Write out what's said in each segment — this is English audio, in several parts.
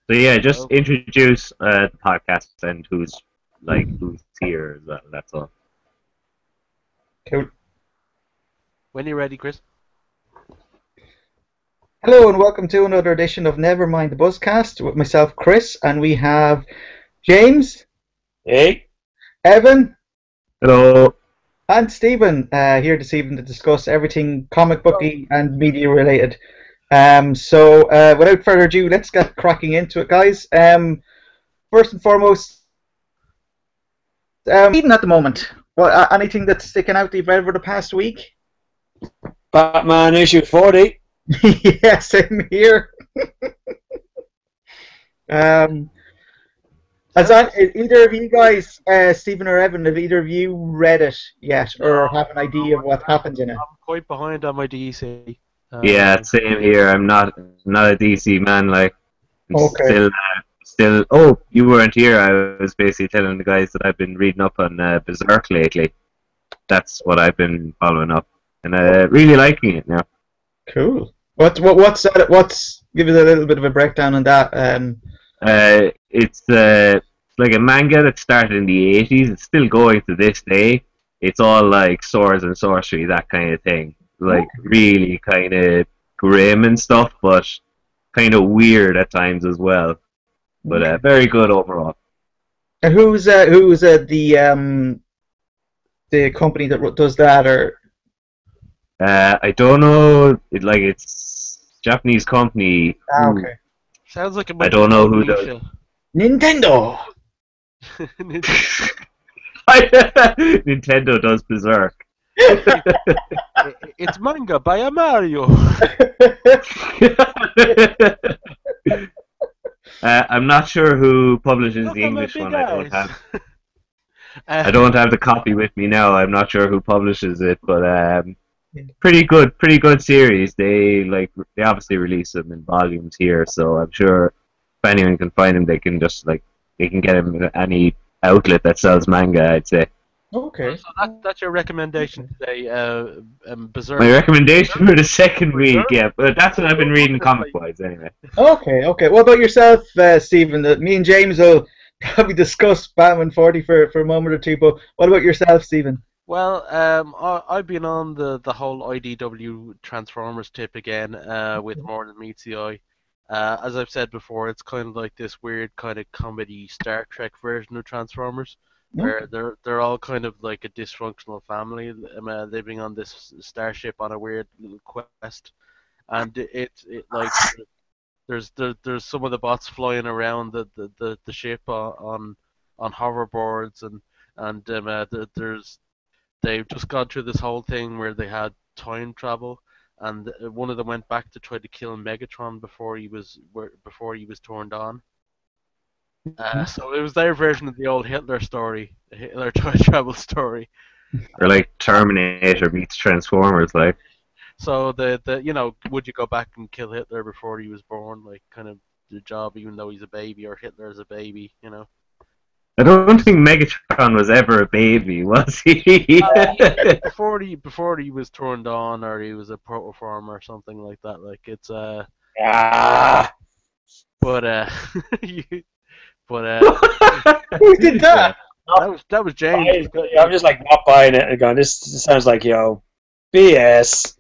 So yeah, just Oh, introduce the podcast and who's here. That's all. Cool. when you're ready, Chris. Hello and welcome to another edition of Nevermind the Buzzcast with myself, Chris, and we have James, Hey, Evan, Hello. and Stephen here this evening to discuss everything comic booky and media related. Without further ado, let's get cracking into it, guys. First and foremost, reading at the moment. Well, anything that's sticking out that you've read over the past week? Batman issue 40. Yeah, same here. Um, either of you guys, Stephen or Evan, have either of you read it yet or have an idea of what happens in it? I'm quite behind on my DC. Yeah, same here. I'm not a DC man. Like, I'm Okay. still. Oh, you weren't here. I was basically telling the guys that I've been reading up on Berserk lately. That's what I've been following up, and really liking it now. Cool. What's that? Give us a little bit of a breakdown on that. It's like a manga that started in the 80s. It's still going to this day. It's all like swords and sorcery, that kind of thing. Like really kind of grim and stuff, but kind of weird at times as well. But very good overall. And who's the company that does that or? I don't know. It's Japanese company. Okay. Sounds like it I might don't be know who does. Alicia. Nintendo. Nintendo does Berserk. It's manga by a Mario. I'm not sure who publishes Look the at my English big one. eyes. I don't have the copy with me now. I'm not sure who publishes it, but Yeah. pretty good series. They obviously release them in volumes here, so I'm sure if anyone can find them, they can get them at any outlet that sells manga. I'd say. Okay. So that's your recommendation today, Berserk. My recommendation for the second week, yeah, but that's what I've been reading comic wise anyway. Okay. What about yourself, Stephen? Me and James will probably discuss Batman 40 for a moment or two, but what about yourself, Stephen? Well, I've been on the whole IDW Transformers tip again, with More Than Meets the Eye. As I've said before, it's kind of like this weird kind of comedy Star Trek version of Transformers, where they're all kind of like a dysfunctional family living on this starship on a weird little quest, and like there's some of the bots flying around the ship on hoverboards, and there's they've just gone through this whole thing where they had time travel, and one of them went back to try to kill Megatron before he was turned on. So it was their version of the old Hitler story, the Hitler time travel story. Or like Terminator meets Transformers, like. So would you go back and kill Hitler before he was born, like kind of the job, even though he's a baby, or Hitler is a baby. I don't think Megatron was ever a baby, was he? Before he was turned on, or he was a protoform or something like that. Like it's Ah, but but Who did that? that was James. I'm just like not buying it and going, this sounds like, BS.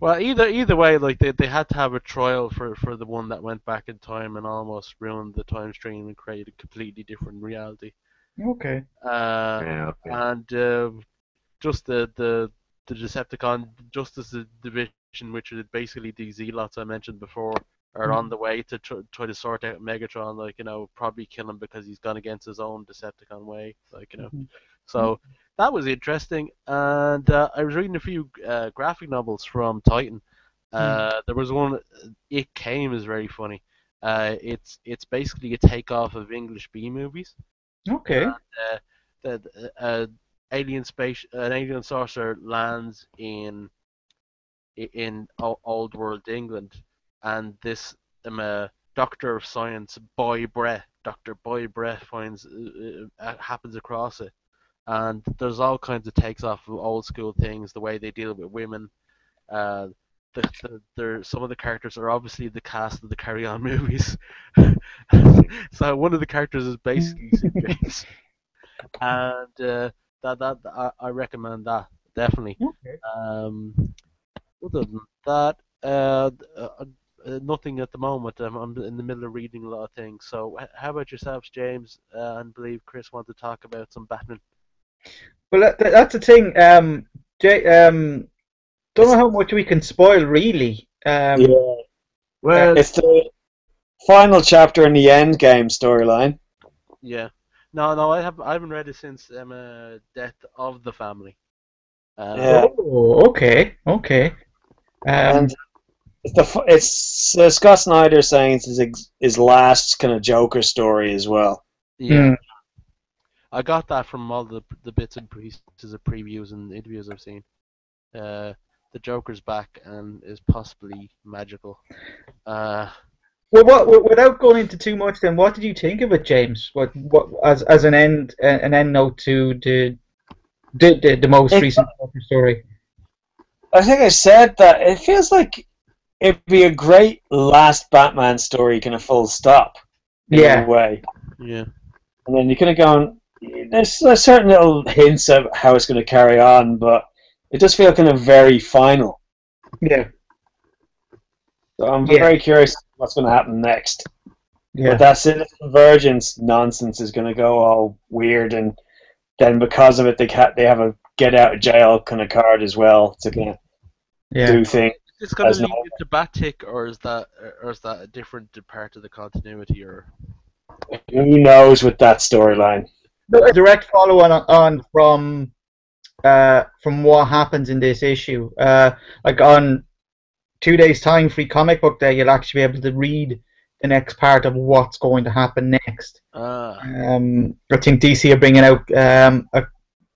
Well, either way, like they had to have a trial for the one that went back in time and almost ruined the time stream and created a completely different reality. Okay. Yeah, okay. And just the Decepticon Justice Division, which is basically the Zealots I mentioned before, are on the way to try to sort out Megatron, like probably kill him because he's gone against his own Decepticon way, So that was interesting, and I was reading a few graphic novels from Titan. There was one, It Came, is very funny. It's basically a takeoff of English B movies. Okay. The an alien saucer lands in old world England, and this doctor of science, Dr. Boy Brett finds happens across it, and there's all kinds of takes off of old school things, the way they deal with women, uh, some of the characters are obviously the cast of the Carry On movies. So one of the characters is basically St. James, and I recommend that definitely. Okay. Other than that, nothing at the moment. I'm in the middle of reading a lot of things. So how about yourselves, James? And I believe Chris wanted to talk about some Batman. Well, that's the thing. Don't know how much we can spoil, really. Yeah. Well, It's the final chapter in the end game storyline. Yeah. No, I haven't read it since Death of the Family. Yeah. Oh, okay. And it's Scott Snyder saying it's his last kind of Joker story as well. Yeah. Hmm. I got that from all the bits and pieces of previews and interviews I've seen. The Joker's back and is possibly magical. Well, without going into too much, then what did you think of it, James? What as an end note to the most recent Joker story? I think I said that it feels like it'd be a great last Batman story, kind of full stop in Yeah. a way. Yeah. And then you kind of go, there's certain little hints of how it's going to carry on, but it does feel kind of very final. Yeah. So I'm Yeah. very curious what's going to happen next. Yeah. But that Citizen Convergence nonsense is going to go all weird, and then because of it, they have a get out of jail kind of card as well to kind of do things. Is this going As to lead normal. into Bat-Tick, or is that a different part of the continuity? Or Who knows with that storyline? No, a direct follow on from what happens in this issue. Like on 2 days' time, Free Comic Book Day, you'll actually be able to read the next part of what's going to happen next. I think DC are bringing out a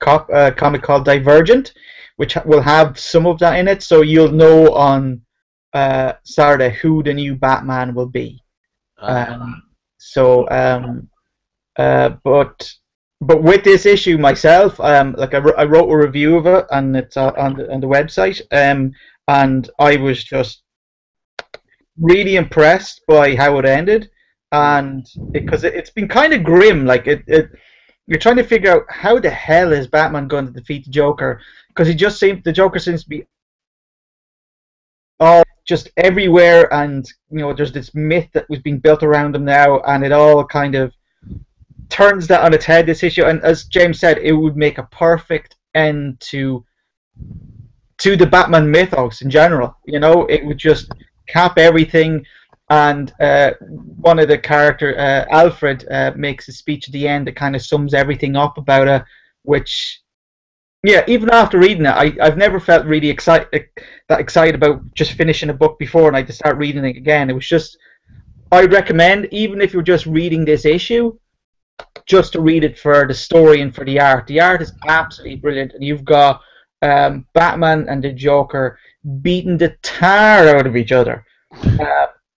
comic called Divergent, which will have some of that in it, so you'll know on Saturday who the new Batman will be. But with this issue myself, like I wrote a review of it, and it's on the website, and I was just really impressed by how it ended, and because it's been kind of grim, like you're trying to figure out how the hell is Batman going to defeat the Joker, because the Joker seems to be all just everywhere, and there's this myth that was being built around him now, and it all kind of turns that on its head, this issue. And as James said, it would make a perfect end to the Batman mythos in general. It would just cap everything. And one of the character, Alfred, makes a speech at the end that kind of sums everything up about it, which, yeah, even after reading it, I've never felt really that excited about just finishing a book before and I had to start reading it again. It was just, I'd recommend, even if you're just reading this issue, just to read it for the story and for the art. The art is absolutely brilliant, and you've got Batman and the Joker beating the tar out of each other.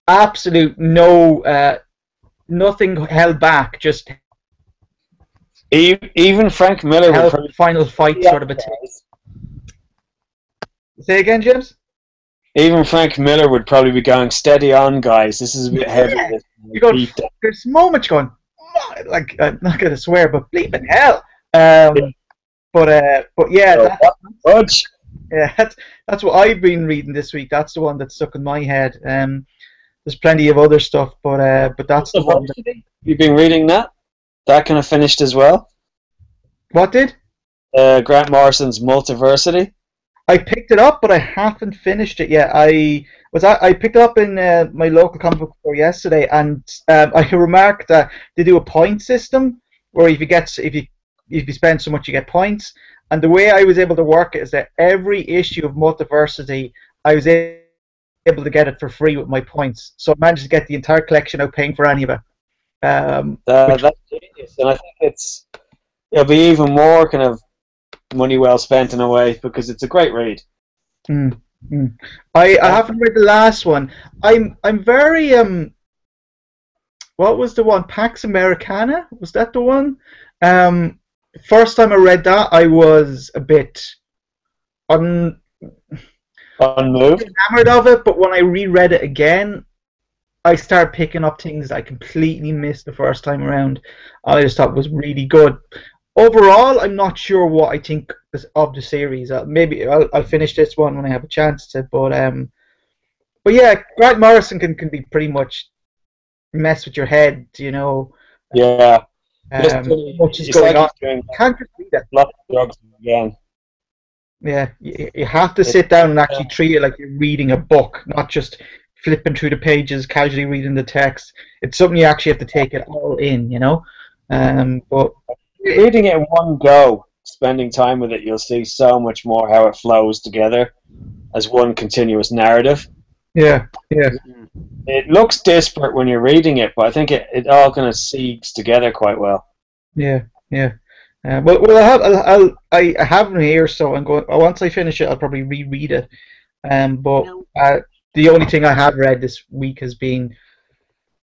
Absolute nothing held back. Just even Frank Miller would probably final fight sort of a thing. Say again, James? Even Frank Miller would probably be going, steady on, guys. This is a bit heavy. There's moments going, like, I'm not going to swear, but bleeping hell. But yeah, that's what I've been reading this week. That's the one that's stuck in my head. There's plenty of other stuff, but that's the one. You've been reading that? That kind of finished as well? What did? Grant Morrison's Multiversity. I picked it up, but I haven't finished it yet. I picked it up in my local comic book store yesterday, and I remarked that they do a point system where if you spend so much, you get points. And the way I was able to work it is that every issue of Multiversity, I was able to get it for free with my points. So I managed to get the entire collection without paying for any of it. That's genius, and I think it'll be even more kind of money well spent in a way, because it's a great read. I haven't read the last one. I'm very what was the one? Pax Americana? Was that the one? First time I read that, I was a bit unmoved. Enamored of it, but when I reread it again, I started picking up things that I completely missed the first time around. I just thought was really good. Overall, I'm not sure what I think of the series. Maybe I'll finish this one when I have a chance to. But yeah, Grant Morrison can be pretty much mess with your head, you know. Yeah. Much is going on. Can't just read it. Lots of drugs again. Yeah, you have to sit down and actually treat it like you're reading a book, not just flipping through the pages, casually reading the text. It's something you actually have to take it all in, you know. But reading it in one go, spending time with it, you'll see so much more how it flows together as one continuous narrative. Yeah. It looks disparate when you're reading it, but I think it all kind of seeps together quite well. Yeah. Well, I have them here, so I'm going. Once I finish it, I'll probably reread it. But the only thing I have read this week has been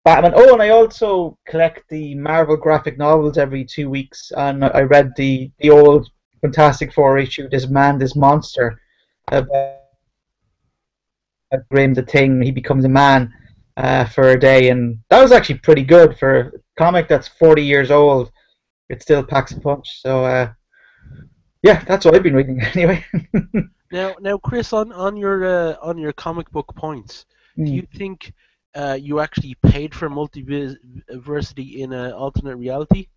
Batman. Oh, and I also collect the Marvel graphic novels every 2 weeks, and I read the old Fantastic Four issue, This Man, This Monster, about Grim the Thing. He becomes a man for a day, and that was actually pretty good for a comic that's 40 years old. It still packs a punch. So yeah, that's what I've been reading anyway. Now, Chris, on your comic book points, do you think you actually paid for multiversity in an alternate reality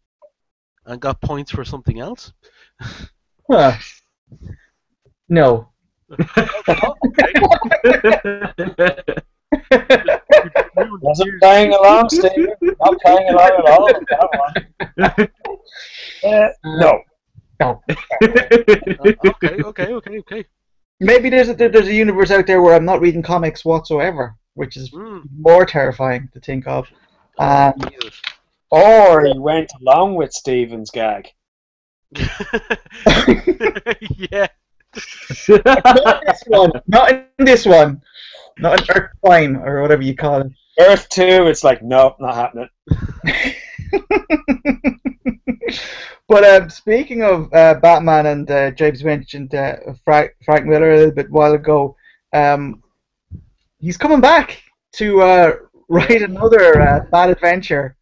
and got points for something else? No. Wasn't playing along, Steve. Not playing along at all with that one. No. Okay. Maybe there's a universe out there where I'm not reading comics whatsoever, which is more terrifying to think of. Or he went along with Stephen's gag. Yeah. Not in this one. Not in Earth Prime or whatever you call it. Earth 2, it's like, nope, not happening. But speaking of Batman, and James mentioned Frank Miller a little bit while ago, he's coming back to write another bad adventure.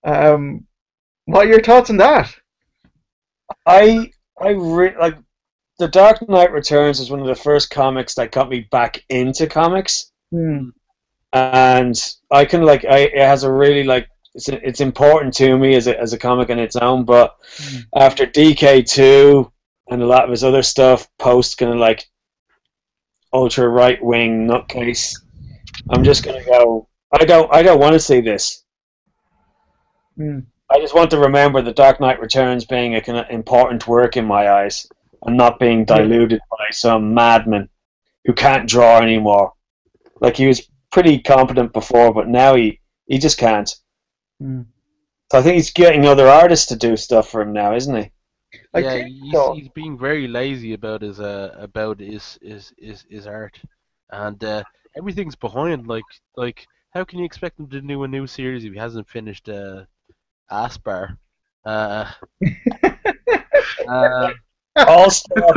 What are your thoughts on that? I like The Dark Knight Returns was one of the first comics that got me back into comics, and I can it has a really it's important to me as a comic on its own. But after DK2 and a lot of his other stuff, post kind of ultra right wing nutcase, I'm just gonna go. I don't want to see this. I just want to remember The Dark Knight Returns being a kind of important work in my eyes, and not being diluted by some madman who can't draw anymore. Like, he was pretty competent before, but now he just can't. So I think he's getting other artists to do stuff for him now, isn't he? He's being very lazy about his art, and everything's behind. Like how can you expect him to do a new series if he hasn't finished Aspar? All-Star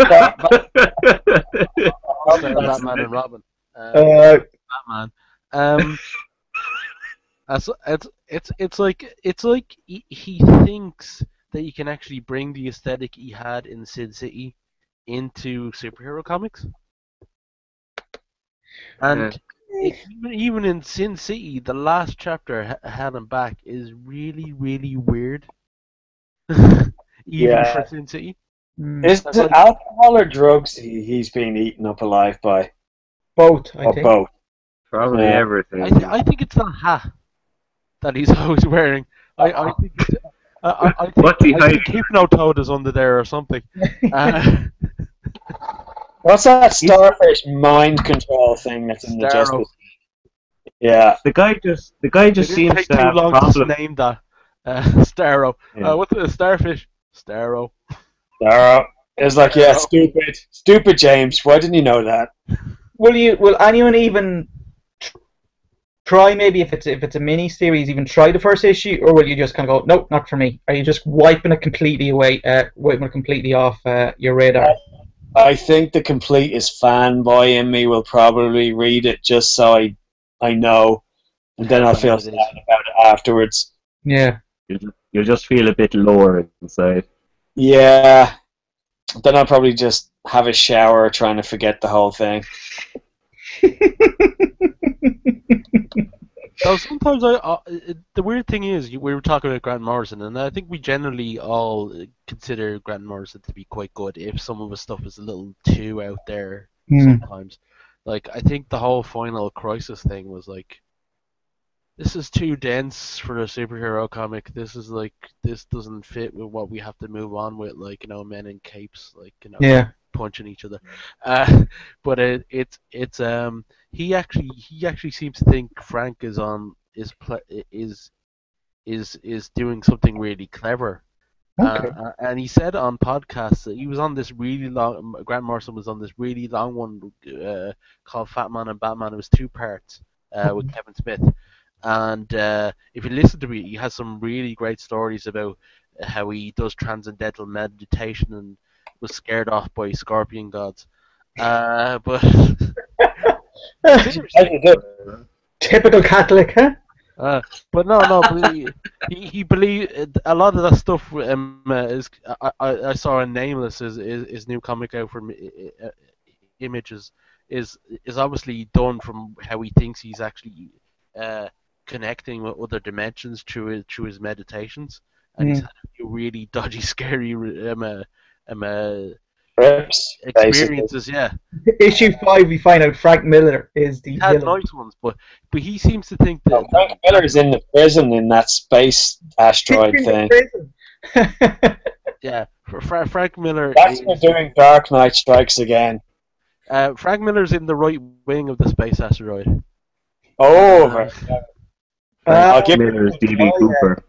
Batman and Robin. Batman. It's like he thinks that he can actually bring the aesthetic he had in Sin City into superhero comics, and even in Sin City, the last chapter had him back is really, really weird. Even for Sin City. Is it alcohol or drugs he's being eaten up alive by? Both, I think. Both. Probably everything. I think it's the hat that he's always wearing. I think Hypnotoad is under there or something. What's that starfish mind control thing that's in the Justice? Yeah. The guy just seems to have problems. To name that Starro. Yeah. What's the starfish? Starro. It's like, yeah, stupid James. Why didn't you know that? Will anyone even try, maybe if it's a mini series, even try the first issue, or will you just kind of go, nope, not for me? Are you just wiping it completely away, wiping it completely off your radar? I think the completest fanboy in me will probably read it just so I know, and then How I'll bad feel it sad is. about it afterwards. Yeah. You'll just feel a bit lower inside. Yeah, then I'll probably just have a shower trying to forget the whole thing. Though sometimes the weird thing is, we were talking about Grant Morrison, and I think we generally all consider Grant Morrison to be quite good. If some of his stuff is a little too out there, Hmm. sometimes, like I think the whole Final Crisis thing was like, this is too dense for a superhero comic. This is like, this doesn't fit with what we have to move on with, like, men in capes, like, Yeah. punching each other. Uh, but he actually seems to think Frank is on is doing something really clever. Okay. And he said on podcasts that he was on this really long. Grant Morrison was on this really long one called Fat Man and Batman. It was 2 parts with Kevin Smith. And if you listen to it, he has some really great stories about how he does transcendental meditation and was scared off by scorpion gods. But As seriously, you do. Typical Catholic, huh? but no, but he believed a lot of that stuff. Is I saw in Nameless is new comic out from Images is obviously done from how he thinks he's actually uh, connecting with other dimensions through his meditations, and he's Mm. had a few really dodgy, scary Rips, basically. experiences. Yeah, Issue 5, we find out Frank Miller is the he's had villain. nice ones, but he seems to think Oh, that Frank Miller's in the prison in that space asteroid He's in thing. prison. yeah, Frank Miller That's is. for doing Dark Knight Strikes Again. Frank Miller's in the right wing of the space asteroid. Oh, Uh, very Frank I'll give Miller's DB oh, Cooper.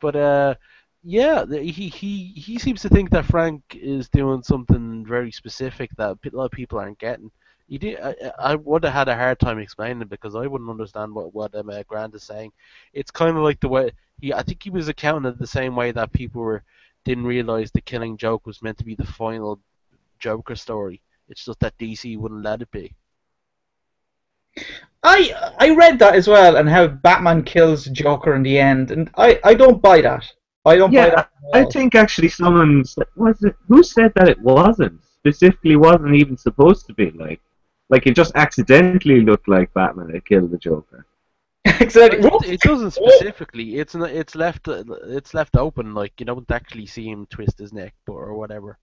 but yeah, he seems to think that Frank is doing something very specific that a lot of people aren't getting. I would have had a hard time explaining it because I wouldn't understand what Grant is saying. It's kind of like the way I think he was accounting it the same way that people didn't realize the Killing Joke was meant to be the final Joker story. It's just that DC wouldn't let it be. I read that as well, and how Batman kills Joker in the end, and I don't buy that. I don't buy Yeah, that at I all. think actually someone was it who said that it wasn't specifically wasn't even supposed to be like it just accidentally looked like Batman had killed the Joker. Exactly. It doesn't specifically. It's left open. Like you don't actually see him twist his neck, or whatever.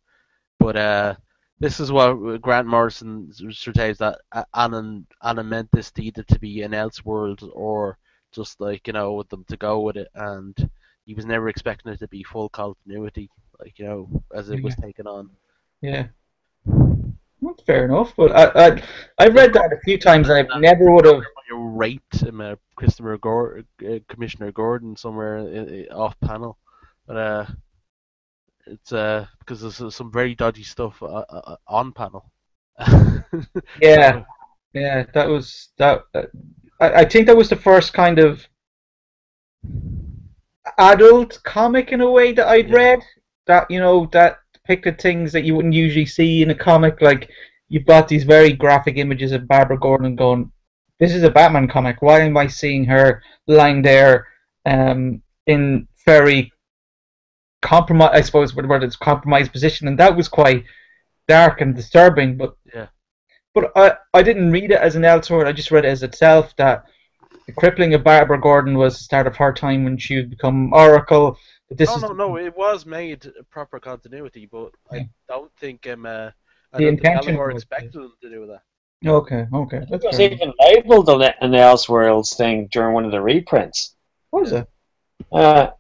But this is what Grant Morrison states that Alan meant this to either to be an Elseworld or just like with them to go with it, and he was never expecting it to be full continuity, like as it was taken on. Yeah, that's fair enough. But I've read that a few times, and I never would have. Raped Commissioner Gordon somewhere off panel, but it's because there's some very dodgy stuff on panel. Yeah, yeah, that was that. I think that was the first kind of adult comic in a way that I'd Yeah. read that that depicted things that you wouldn't usually see in a comic. Like you've got these very graphic images of Barbara Gordon going, "This is a Batman comic. Why am I seeing her lying there in very compromise? I suppose word it's compromised position." And that was quite dark and disturbing. But Yeah. I didn't read it as an Elseworld. I just read it as itself that. The crippling of Barbara Gordon was the start of her time when she would become Oracle. But this is No. It was made proper continuity, but I don't think I the don't think intention Alan was. expected them to do that. Okay, It that's was fair enough. even labelled an Elseworlds thing during one of the reprints. What was it? Uh,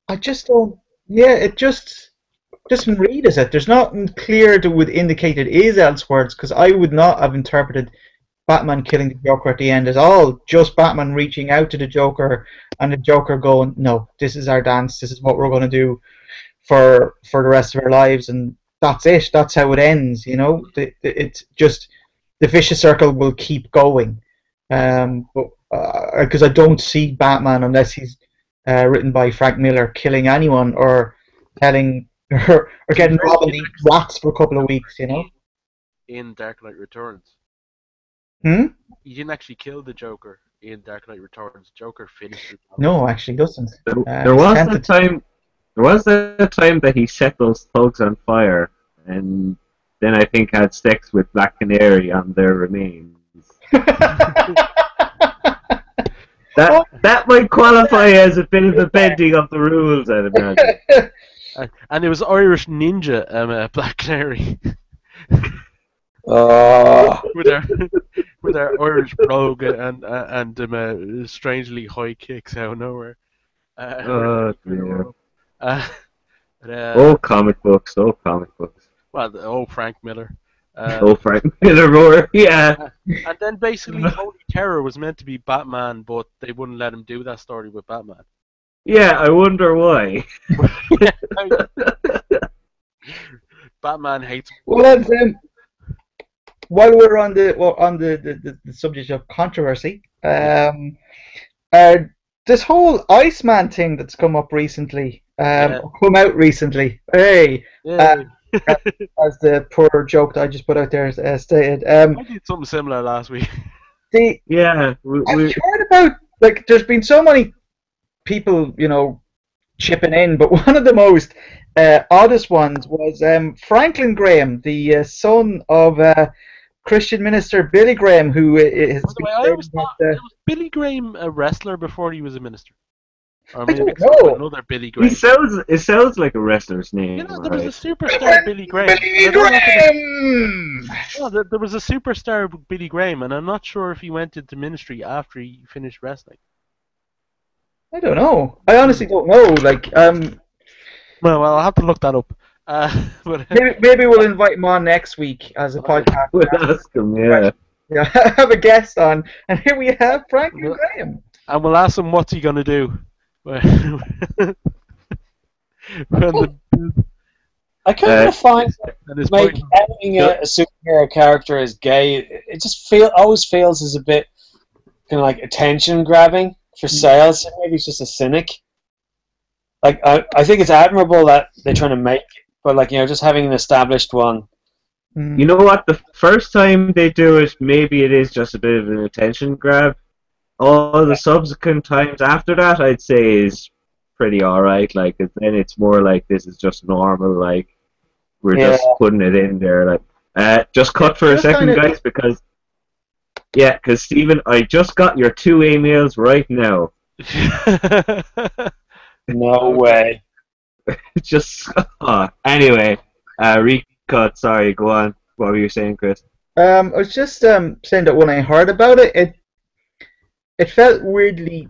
I just don't. Yeah, it just doesn't read as it. There's nothing clear that would indicate it is Elseworlds because I would not have interpreted Batman killing the Joker at the end as all. Just Batman reaching out to the Joker and the Joker going, "No, this is our dance. This is what we're going to do for the rest of our lives," and that's it. That's how it ends. It's just the vicious circle will keep going. But because I don't see Batman unless he's written by Frank Miller killing anyone or telling or getting Robin to eat rats for a couple of weeks, you know. In Dark Knight Returns. Hmm? He didn't actually kill the Joker in Dark Knight Returns. Joker finished it. No, actually doesn't. There He's was tempted that time. There was that time that he set those thugs on fire, and then I think had sex with Black Canary on their remains. That might qualify as a bit of a bending of the rules, I'd imagine. And it was Irish Ninja, Black Canary. with our Irish brogue and strangely high kicks out of nowhere. Oh dear. But, Comic books. Oh, comic books. Well, Frank Miller. Frank Miller Roar. Yeah. And then basically, Holy Terror was meant to be Batman, but they wouldn't let him do that story with Batman. Yeah, I wonder why. Batman hates. Well, while we're on the subject of controversy, this whole Iceman thing that's come up recently, come out recently. Hey, as the poor joke that I just put out there stated. I did something similar last week. Have you heard about, like, there's been so many people, you know, chipping in, but one of the most oddest ones was Franklin Graham, the son of Christian minister Billy Graham, who has By the way, I always thought, was Billy Graham a wrestler before he was a minister? Or I don't know. Another Billy Graham. It sounds like a wrestler's name. You know, there was a superstar Billy Graham. Billy Graham! There was a superstar Billy Graham, and I'm not sure if he went into ministry after he finished wrestling. I don't know. I honestly don't know. Like, well, I'll have to look that up. But, maybe we'll invite him on next week as a podcast. We'll ask him, yeah. Yeah, have a guest on, and here we have Franklin Graham. And we'll ask him what's he gonna do. I kind of find having a superhero character as gay, it just always feels as a bit kind of like attention grabbing for sales. Maybe he's just a cynic. Like I think it's admirable that they're trying to make, but like, you know, just having an established one. You know what? The first time they do it, maybe it is just a bit of an attention grab. All the subsequent times after that, I'd say, is pretty alright. Like, then it's more like this is just normal. Like, we're just putting it in there. Like, just cut for a second, guys, because Stephen, I just got your 2 emails right now. No way. Just anyway, recut. Sorry, go on. What were you saying, Chris? I was just saying that when I heard about it, it felt weirdly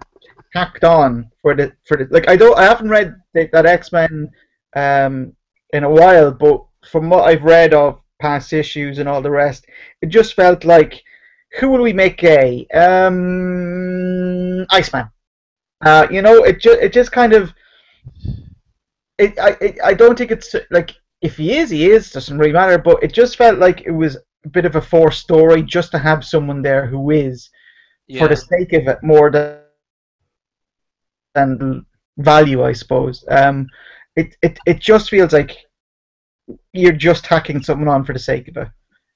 tacked on for the like. I haven't read that X-Men in a while, but from what I've read of past issues and all the rest, it just felt like, who will we make gay? Iceman. You know, it just kind of. I don't think it's like, if he is, doesn't really matter. But it just felt like it was a bit of a forced story just to have someone there who is. For the sake of it, more than value, I suppose. It just feels like you're just tacking something on for the sake of it,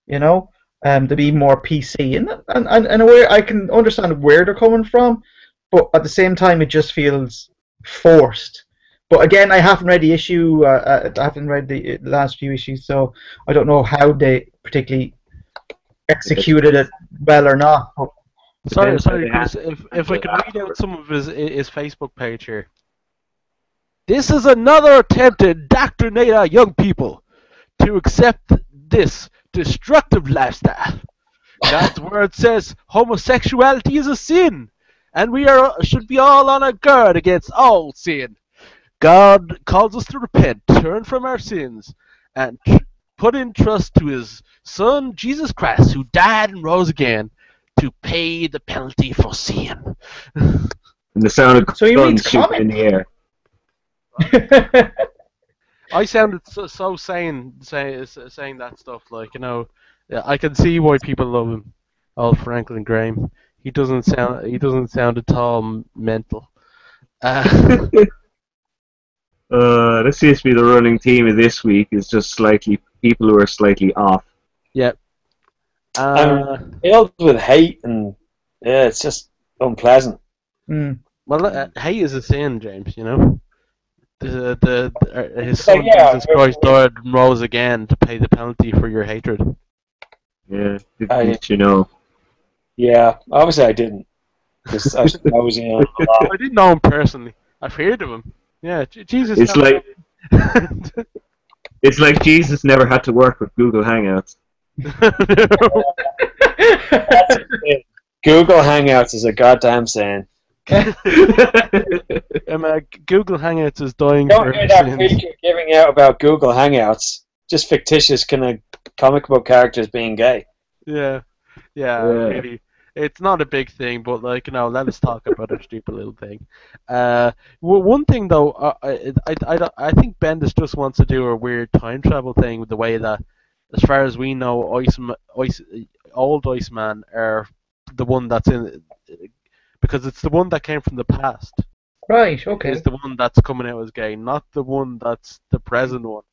you know, to be more PC. And in a way, I can understand where they're coming from, but at the same time, it just feels forced. But again, I haven't read the issue. I haven't read the last few issues, so I don't know how they particularly executed it well or not. Sorry, Chris. If I could read out some of his Facebook page here. This is another attempt to indoctrinate our young people to accept this destructive lifestyle. God's word says homosexuality is a sin, and we should be all on our guard against all sin. God calls us to repent, turn from our sins, and put in trust to His Son, Jesus Christ, who died and rose again to pay the penalty for sin. And the sound of guns shooting in the air. I sounded so saying that stuff, like, you know. I can see why people love him. Old Franklin Graham. He doesn't sound at all mental. This seems to be the running theme of this week. Is just slightly people who are slightly off. Yep. I'm filled with hate, and yeah, it's just unpleasant. Mm. Well, hate is a sin, James. You know. His So, son yeah, Jesus Christ died and rose again to pay the penalty for your hatred. Yeah, did you know? Yeah, obviously I didn't. Just I was nosing on a lot. I didn't know him personally. I've heard of him. Yeah, Jesus. It's like it's like Jesus never had to work with Google Hangouts. That's it. Google Hangouts is a goddamn saying. Google Hangouts is dying Don't for hear his that sins. preacher giving out about Google Hangouts. Just fictitious kind of comic book characters being gay. Yeah, really. It's not a big thing, but like, you know, let us talk about a stupid little thing. One thing though, I think Bendis just wants to do a weird time travel thing with the way that, as far as we know, old Iceman are the one that's in, because it's the one that came from the past. Right. Okay. Is the one that's coming out as gay, not the one that's the present one.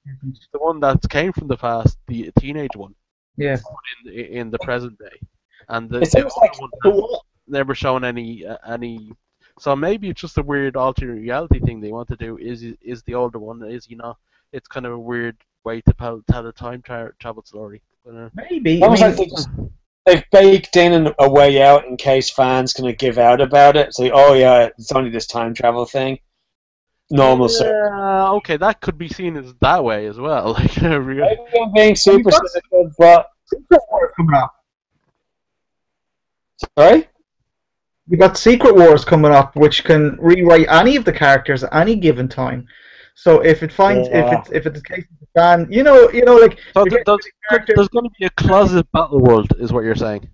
The one that came from the past, the teenage one. Yeah. In the present day, and the It seems other like one has never shown any. So maybe it's just a weird alternate reality thing they want to do. Is the older one? Is he not? It's kind of a weird way to tell a time travel story. Maybe. almost like they've baked in a way out in case fans kind of give out about it. So, oh yeah, it's only this time travel thing. Normal stuff. Okay, that could be seen as that way as well. Like, really. Maybe I'm being super cynical, but Secret Wars coming up. sorry. We got Secret Wars coming up, which can rewrite any of the characters at any given time. So if it finds if it's the case of the fan, you know, like So there's going to be a closet battle world, is what you're saying?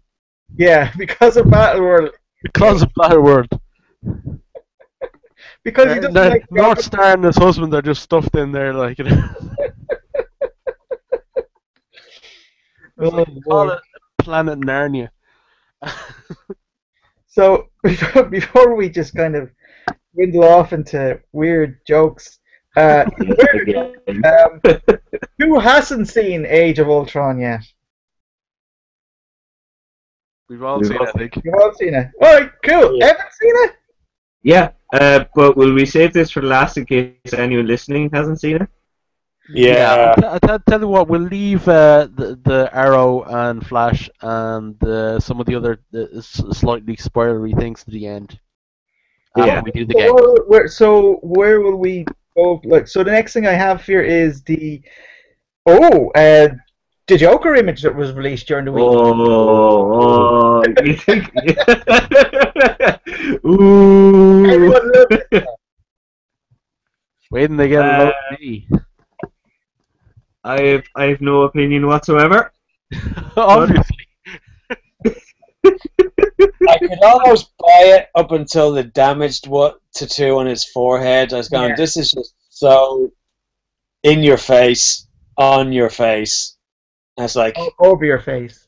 yeah, because of Battle World. A closet battle world. Because he doesn't like North Star and his husband are just stuffed in there, like, you know. Call it Planet Narnia. So before we just kind of dwindle off into weird jokes, who hasn't seen Age of Ultron yet? We've all seen it, I think. You've all seen it. All right, cool. Yeah. Evan seen it? Yeah, but will we save this for last in case anyone listening hasn't seen it? Yeah. I tell you what, we'll leave the Arrow and Flash and some of the other slightly spoilery things to the end. Yeah. We do the game. Where will we go? Like, so the next thing I have here is the Joker image that was released during the week. Oh, you think? Ooh. Everyone loved it. Wait till they get a load of me. I have no opinion whatsoever. Obviously. I could almost buy it up until the damaged tattoo on his forehead. I was going, this is just so in your face, on your face. And it's like over your face.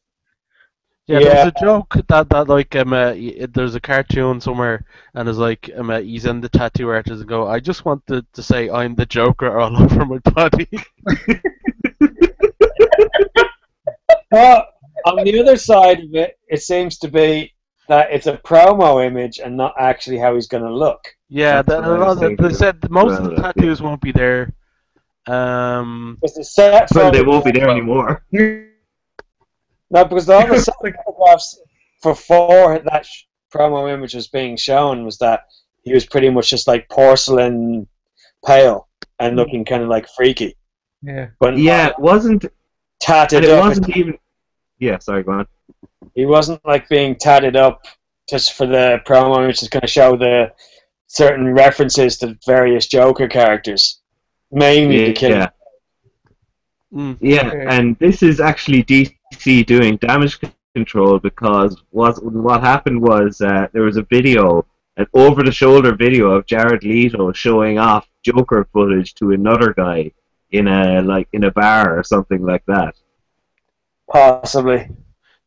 Yeah, there's a joke that like there's a cartoon somewhere and it's like he's in the tattoo artist and go, I just want to say I'm the Joker all over my body. But on the other side of it, it seems to be that it's a promo image and not actually how he's going to look. Yeah, they said most of the tattoos won't be there. It's a set Well, they won't be there anymore. No, because all the photographs for that promo image was being shown was that he was pretty much just like porcelain pale and looking kind of like freaky. Yeah. But yeah, it wasn't tatted and it up. wasn't even. Yeah, sorry, go on. He wasn't like being tatted up just for the promo image to kind of show the certain references to various Joker characters, mainly the killer. Yeah, and this is actually DC doing damage control because what happened was there was a video, an over-the-shoulder video of Jared Leto showing off Joker footage to another guy in a bar or something like that. Possibly.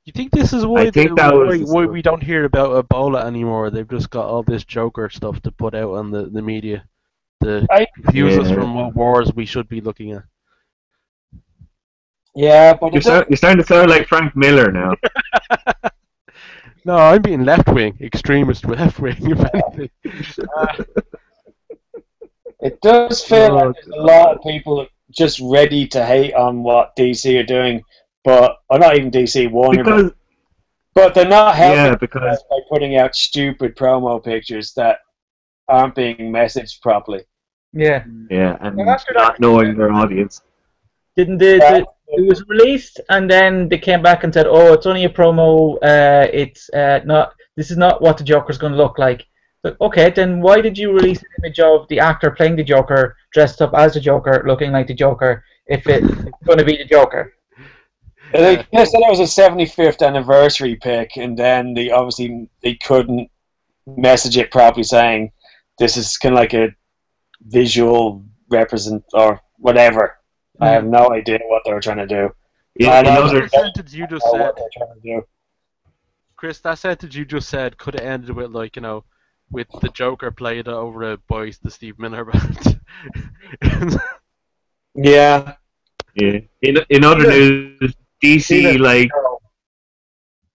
You think this is why we don't hear about Ebola anymore? They've just got all this Joker stuff to put out on the media. to I confuse us Yeah. from what wars we should be looking at. yeah, but You're starting to sound like Frank Miller now. No, I'm being left wing, extremist left wing, if anything. it does feel like Oh, there's a lot of people just ready to hate on what DC are doing, or not even DC, Warner, because but they're not helping yeah, because by putting out stupid promo pictures that aren't being messaged properly. Yeah. yeah, and Well, after not that, knowing their audience. didn't it was released and then they came back and said, "Oh, it's only a promo. It's not. This is not what the Joker's going to look like." But okay, then why did you release an image of the actor playing the Joker dressed up as the Joker, looking like the Joker, if it's going to be the Joker? They said it was a 75th anniversary pick, and then they couldn't message it properly, saying this is kind of like a visual represent or whatever. I have no idea what they were trying to do. Yeah, And in I other, The sentence you just know said, what they're trying to do. Chris, that sentence you just said could have ended with, like, with the Joker played over by the Steve Miller band. Yeah. yeah, in other news, DC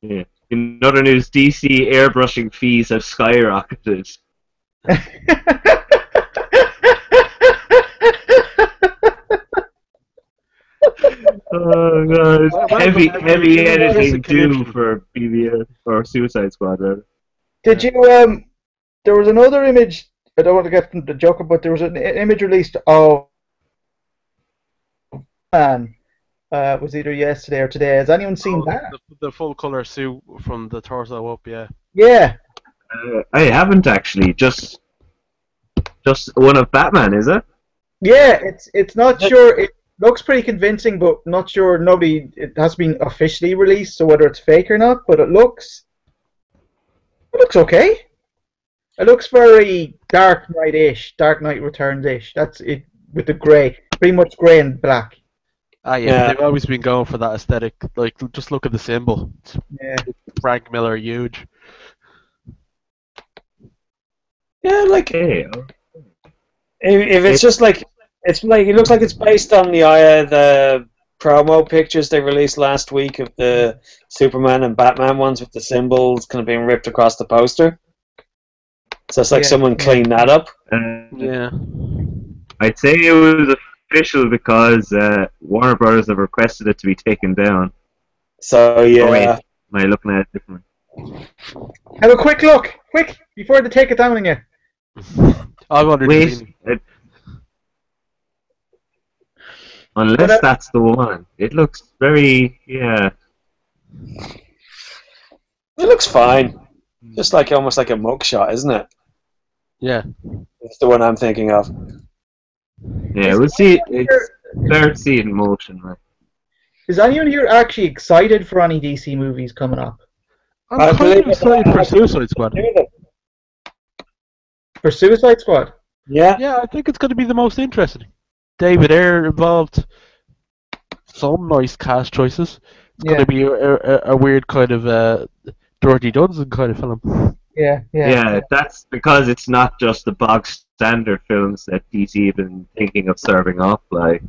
No. in other news, DC airbrushing fees have skyrocketed. Oh god, Well, heavy well, heavy well, editing well, due well, for BBS or Suicide Squad. Rather. Did you there was another image. I don't want to get from the Joker, but there was an image released of man. Was either yesterday or today. Has anyone seen that? the full color suit from the torso up, yeah. Yeah. I haven't actually. Just one of Batman, is it? Yeah, it's not sure. It looks pretty convincing, but not sure. It has been officially released, so whether it's fake or not. But it looks okay. It looks very Dark Knight-ish, Dark Knight Returns-ish. That's it with the grey, pretty much grey and black. Ah, yeah, they've always been going for that aesthetic. Like, just look at the symbol. Yeah. Frank Miller, huge. Yeah, like Okay. if it's just like it looks like it's based on the promo pictures they released last week of the Superman and Batman ones with the symbols kind of being ripped across the poster. So it's like someone cleaned that up. Yeah. I'd say it was official because Warner Brothers have requested it to be taken down. So yeah. Oh, wait, am I looking at it differently? Have a quick look, quick, before they take it down again. I wondered. Wait, unless that's the one. It looks very It looks fine. Just like almost like a mugshot, isn't it? Yeah. It's the one I'm thinking of. yeah. We'll see. It's fair to see it in motion, right? Is anyone here actually excited for any DC movies coming up? I'm I kind believe of excited for Suicide Squad. For Suicide Squad? Yeah. Yeah, I think it's going to be the most interesting. David Ayer involved. Some nice cast choices. It's going to be a weird kind of Dirty Dozen kind of film. Yeah, that's because it's not just the bog standard films that DC have been thinking of serving up, like.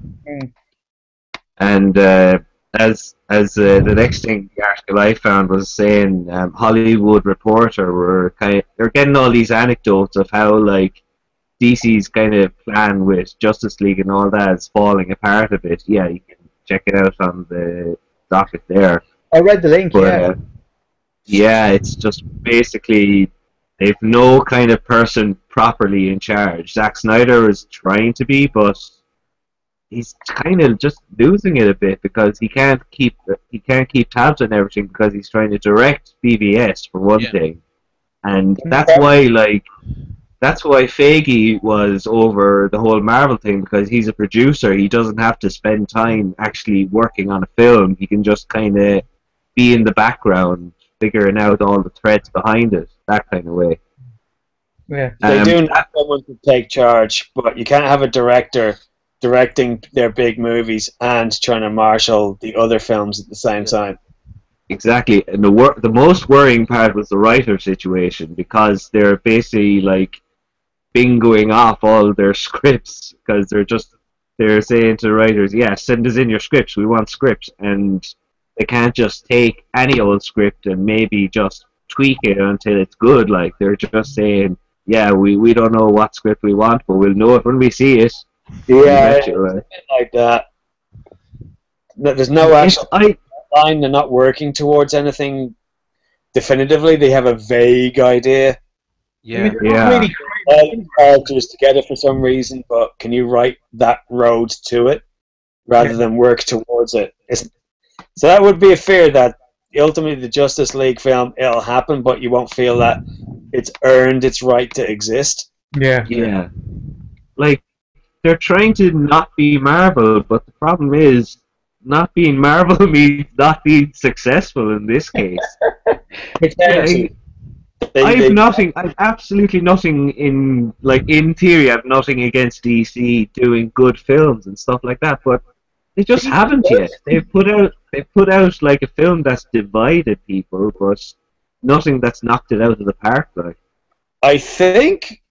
And as the next thing the article I found was saying, Hollywood Reporter they're getting all these anecdotes of how like DC's kind of plan with Justice League and all that is falling apart a bit. Yeah, you can check it out on the docket there. I read the link. But, yeah, it's just basically they've no kind of person properly in charge. Zack Snyder is trying to be, but he's kind of just losing it a bit because he can't keep tabs on everything because he's trying to direct BVS for one thing, and that's why Feige was over the whole Marvel thing because he's a producer. He doesn't have to spend time actually working on a film. He can just kind of be in the background, figuring out all the threads behind it, that kind of way. Yeah, they do need someone to take charge, but you can't have a director directing their big movies and trying to marshal the other films at the same time. Exactly, and the most worrying part was the writer situation because they're basically bingoing off all their scripts because they're saying to the writers, yeah, send us in your scripts. We want scripts, and they can't just take any old script and maybe just tweak it until it's good. Like they're just saying, yeah, we don't know what script we want, but we'll know it when we see it. Yeah, it's a bit like that. There's no actual line. They're not working towards anything definitively. They have a vague idea. Yeah. Really All characters together for some reason, but can you write that road to it rather than work towards it? So that would be a fear that ultimately the Justice League film, it'll happen, but you won't feel that it's earned its right to exist. Yeah. Like, they're trying to not be Marvel, but the problem is, not being Marvel means not being successful in this case. I've absolutely nothing in theory, I've nothing against DC doing good films and stuff like that, but they just haven't yet. They've put out like a film that's divided people, but nothing that's knocked it out of the park. Like, I think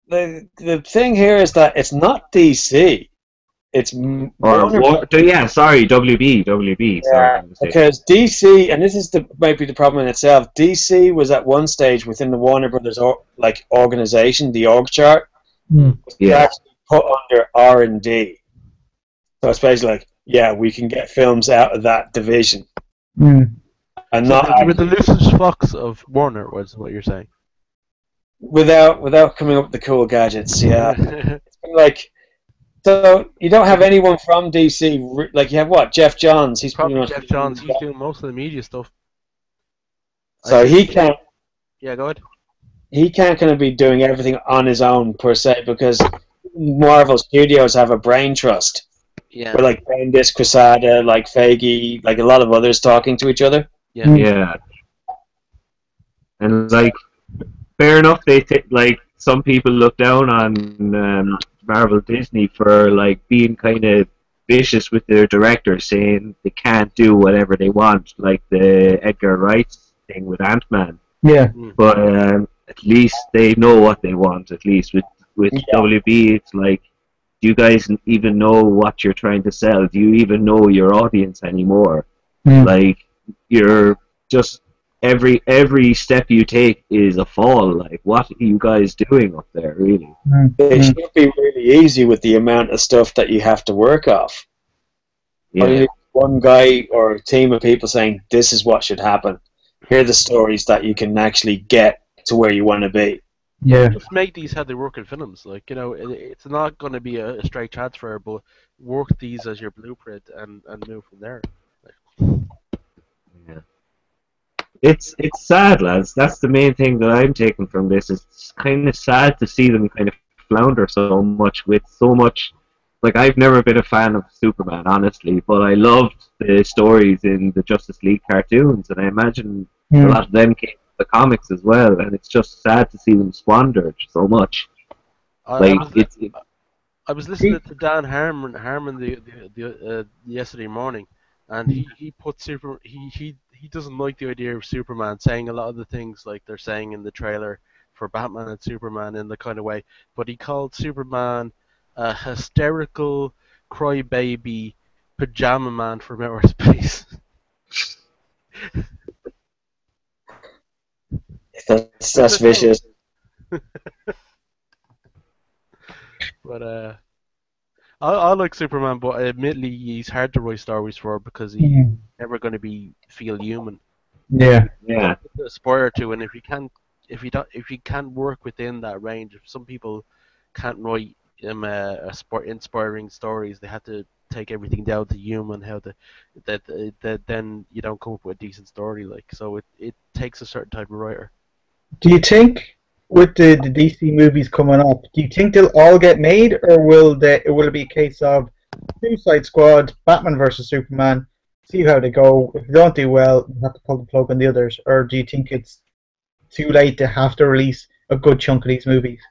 the thing here is that it's not DC. It's WB. Yeah, because DC, and this is might be the problem in itself. DC was at one stage within the Warner Brothers organization, the org chart, actually put under R&D. So it's basically like, yeah, we can get films out of that division, and not with the Lucius Fox of Warner, was what you're saying. Without coming up with the cool gadgets. Yeah, it's been like. So you don't have anyone from DC, like you have what? Jeff Johns. He's probably Jeff Johns. He's doing most of the media stuff. So he can't. Yeah, go ahead. He can't kind of be doing everything on his own per se because Marvel Studios have a brain trust. Yeah. Where like Bendis, Quesada, like Feige, like a lot of others talking to each other. Yeah. Yeah. And like, fair enough. Like some people look down on Marvel Disney for like being kind of vicious with their directors, saying they can't do whatever they want, like the Edgar Wright thing with Ant-Man. Yeah. But at least they know what they want. At least with WB, it's like, do you guys even know what you're trying to sell? Do you even know your audience anymore? Like, you're just every step you take is a fall. Like, what are you guys doing up there, really? It should be really easy with the amount of stuff that you have to work off. Yeah. Only one guy or a team of people saying, this is what should happen. Here are the stories that you can actually get to where you want to be. Yeah. Just make these how they work in films. Like, you know, it's not going to be a straight transfer, but work these as your blueprint and move from there. Yeah. It's sad, lads. That's the main thing that I'm taking from this. It's kind of sad to see them kind of flounder so much with so much. Like, I've never been a fan of Superman, honestly, but I loved the stories in the Justice League cartoons, and I imagine a lot of them came from the comics as well, and it's just sad to see them squandered so much. I was listening to Dan Harmon the yesterday morning, and he put he doesn't like the idea of Superman saying a lot of the things like they're saying in the trailer for Batman and Superman in the kind of way, but he called Superman a hysterical crybaby pajama man from outer space. That's vicious. But I like Superman, but admittedly he's hard to write stories for because he's never going to feel human. Yeah. Aspire to, and if you can't work within that range, if some people can't write inspiring stories, they have to take everything down to human. That then you don't come up with a decent story. Like, so it takes a certain type of writer. Do you think with the DC movies coming up, do you think they'll all get made, or will it be a case of Suicide Squad, Batman versus Superman, see how they go? If they don't do well, you have to pull the plug on the others, or do you think it's too late to have to release a good chunk of these movies?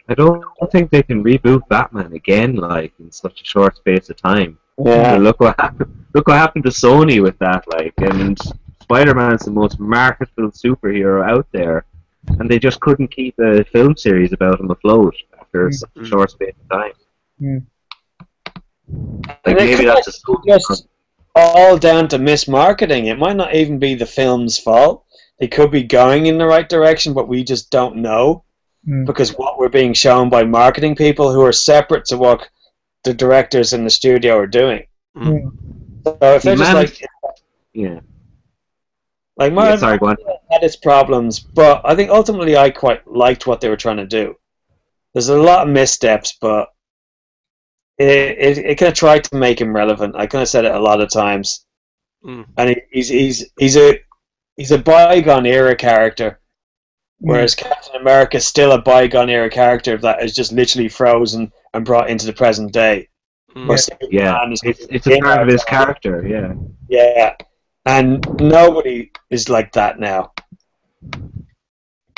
I don't think they can reboot Batman again, like, in such a short space of time. Yeah. So look what happened to Sony with that, like, and Spider-Man's the most marketable superhero out there, and they just couldn't keep a film series about him afloat after a short space of time. Mm. Like maybe that's just all down to mismarketing. It might not even be the film's fault. They could be going in the right direction, but we just don't know because what we're being shown by marketing people who are separate to what the directors in the studio are doing. So if they're just like, like sorry, go on. had its problems, but I think ultimately I quite liked what they were trying to do. There's a lot of missteps, but it kind of tried to make him relevant. I kind of said it a lot of times, and he's a bygone era character, whereas Captain America is still a bygone era character that is just literally frozen and brought into the present day. It's a part of his character, yeah, and nobody is like that now.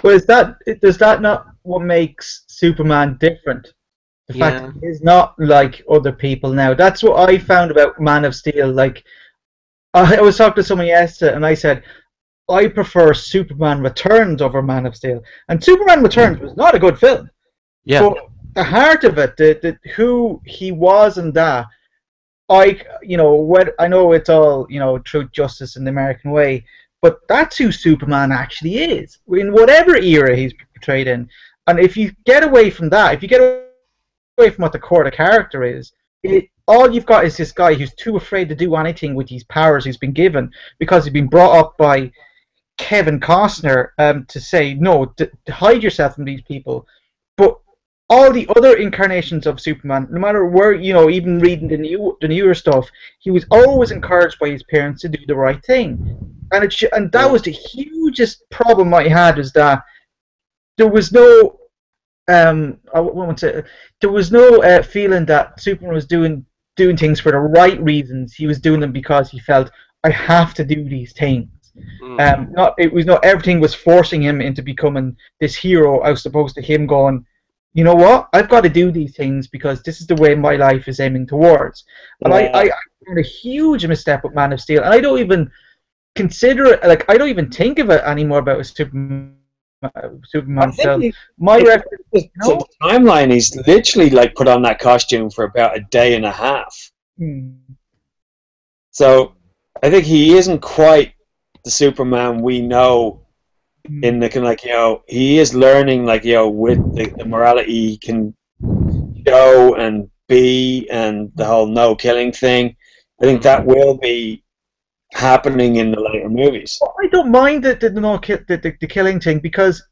Well, does that not what makes Superman different? The fact that he's not like other people now. That's what I found about Man of Steel. Like, I was talking to someone yesterday, and I said, I prefer Superman Returns over Man of Steel. And Superman Returns was not a good film. Yeah. But the heart of it, the who he was and that, I know it's all, truth, justice, and the American way, but that's who Superman actually is, in whatever era he's portrayed in. And if you get away from that, if you get away from what the core of the character is, all you've got is this guy who's too afraid to do anything with these powers he's been given because he's been brought up by Kevin Costner to say, no, hide yourself from these people. But all the other incarnations of Superman, no matter where, even reading the newer stuff, he was always encouraged by his parents to do the right thing. And that was the hugest problem I had, is that there was no there was no feeling that Superman was doing things for the right reasons. He was doing them because he felt, I have to do these things. Not everything was forcing him into becoming this hero, as opposed to him going, you know what, I've got to do these things because this is the way my life is aiming towards. And I found a huge misstep with Man of Steel, and I don't even consider it, like, I don't even think of it anymore about a Superman film. My reference, the timeline, he's literally like put on that costume for about a day and a half. So I think he isn't quite the Superman we know. In the kind of he is learning with the morality he can show and be, and the whole no killing thing. I think that will be happening in the later movies. I don't mind the killing thing, because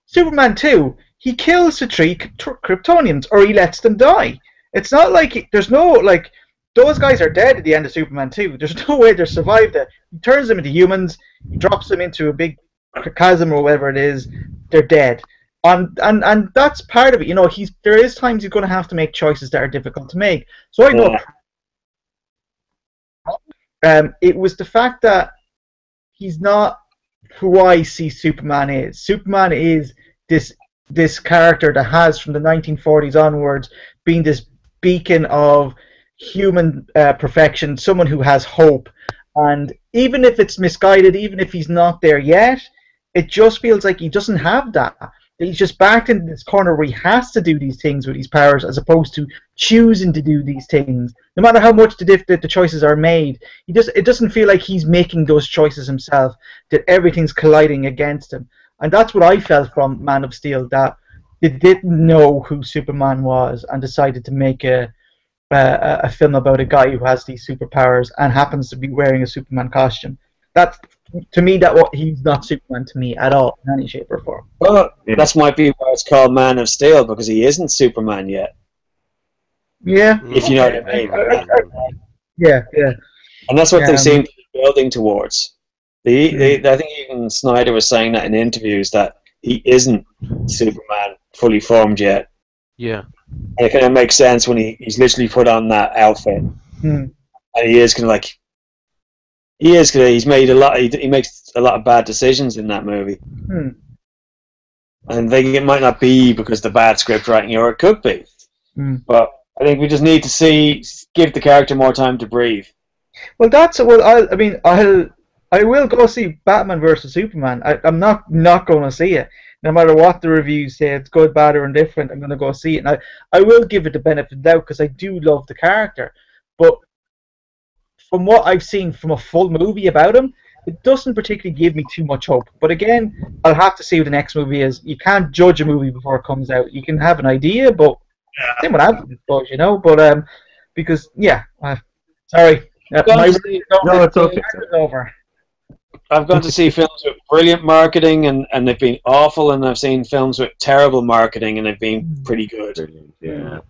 Superman 2, he kills the three Kryptonians, or he lets them die. It's not like there's no, like, those guys are dead at the end of Superman 2. There's no way they survived it. He turns them into humans, he drops them into a big chasm or whatever it is, they're dead. And that's part of it. There is times he's going to have to make choices that are difficult to make. So I know. It was the fact that he's not who I see Superman is. Superman is this character that has, from the 1940s onwards, been this beacon of human perfection, someone who has hope. And even if it's misguided, even if he's not there yet, it just feels like he doesn't have that. He's just backed into this corner where he has to do these things with his powers, as opposed to choosing to do these things. No matter how much the choices are made, it doesn't feel like he's making those choices himself, that everything's colliding against him. And that's what I felt from Man of Steel, that they didn't know who Superman was and decided to make a film about a guy who has these superpowers and happens to be wearing a Superman costume. That's, to me, he's not Superman to me at all, in any shape or form. Well, that might be why it's called Man of Steel, because he isn't Superman yet. Yeah. If you know what I mean. Yeah. And that's what they seem to be building towards. I think even Snyder was saying that in interviews, that he isn't Superman fully formed yet. Yeah. And it kind of makes sense when he's literally put on that outfit. And he is kind of like... He's made a lot. He makes a lot of bad decisions in that movie, and I think it might not be because the bad script writing, or it could be. But I think we just need to give the character more time to breathe. Well, I will go see Batman versus Superman. I'm not going to see it. no matter what the reviews say, it's good, bad, or indifferent, I'm going to go see it. And I will give it the benefit of the doubt because I do love the character. But from what I've seen from a full movie about him, it doesn't particularly give me too much hope. But again, I'll have to see what the next movie is. You can't judge a movie before it comes out. You can have an idea, but same with Anthony, I suppose, you know. But because sorry, my Guys, review No, it's okay. is over. I've gone to see films with brilliant marketing and they've been awful, and I've seen films with terrible marketing and they've been pretty good. Brilliant, yeah.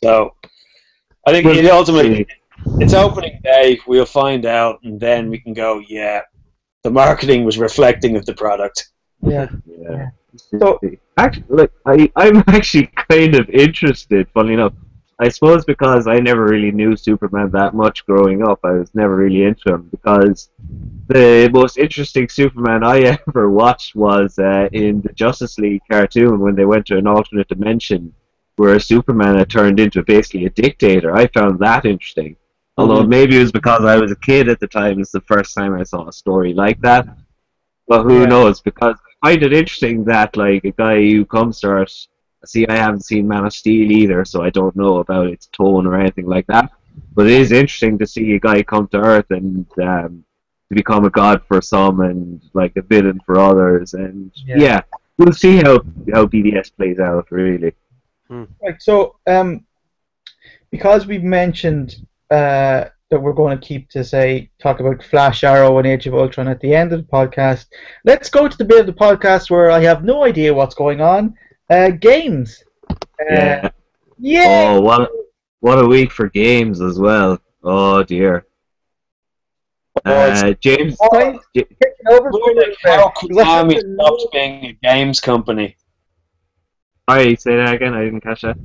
So I think Well, ultimately it's opening day. We'll find out, and then we can go. Yeah, the marketing was reflecting of the product. Yeah. Yeah. So Actually, like, I'm actually kind of interested, funny enough. I suppose because I never really knew Superman that much growing up, I was never really into him, because the most interesting Superman I ever watched was in the Justice League cartoon when they went to an alternate dimension where Superman had turned into basically a dictator. I found that interesting. Although maybe it was because I was a kid at the time, it's the first time I saw a story like that. But who knows? Because I find it interesting that like a guy who comes to Earth. See, I haven't seen Man of Steel either, so I don't know about its tone or anything like that. But it is interesting to see a guy come to Earth and to become a god for some and like a villain for others. And yeah, we'll see how BDS plays out, really. Right, so because we've mentioned that we're going to keep to talk about Flash, Arrow, and Age of Ultron at the end of the podcast, let's go to the bit of the podcast where I have no idea what's going on. Games. Yeah. Yeah. Oh, what a week for games as well. Oh dear. James. Over How Konami stopped being a games company. Sorry, say that again. I didn't catch that.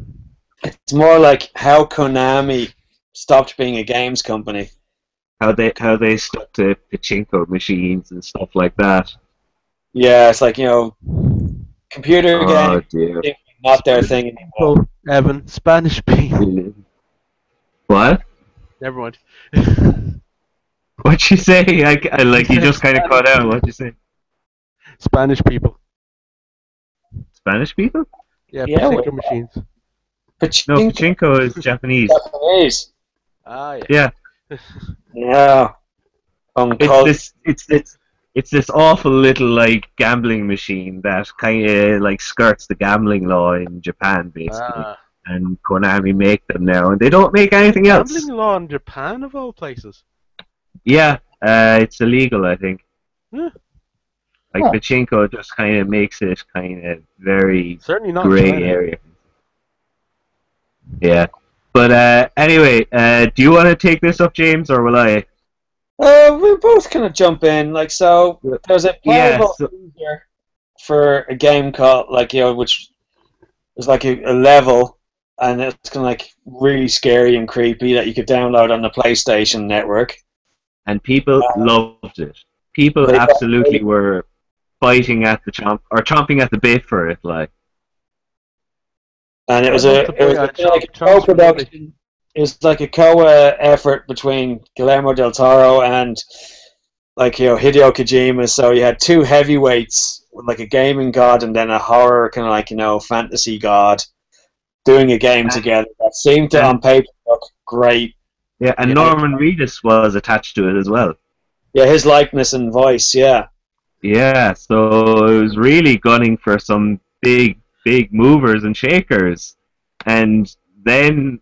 It's more like how Konami stopped being a games company. How they stuck to pachinko machines and stuff like that. Yeah, it's like, computer Oh games, dear. not their thing anymore. Oh, Evan, Spanish people. What? Never mind. What'd you say? I like you just kind of cut out. What'd you say? Spanish people. Spanish people? Yeah, Yeah, pachinko machines. No, pachinko is Japanese. Japanese. Ah, Yeah. Yeah. It's this awful little like gambling machine that kind of like skirts the gambling law in Japan, basically. And Konami make them now, and they don't make anything else. Gambling law in Japan, of all places. Yeah, it's illegal, I think. Yeah. Like pachinko just kind of makes it kind of very Certainly not grey China. area. Yeah, but anyway, do you want to take this up, James, or will I? We both kind of jump in. Like, so there's a feature for a game called which is like a level, and it's kind of like really scary and creepy that you could download on the PlayStation Network. And people loved it. People absolutely were fighting at the chomping at the bit for it, like. And it was like a co-production. It was like a co-effort between Guillermo del Toro and Hideo Kojima. So you had two heavyweights, like a gaming god and then a horror kind of fantasy god, doing a game together that seemed to on paper look great. Yeah, and Norman Reedus was attached to it as well. Yeah, his likeness and voice. Yeah. Yeah, so it was really gunning for some big movers and shakers, and then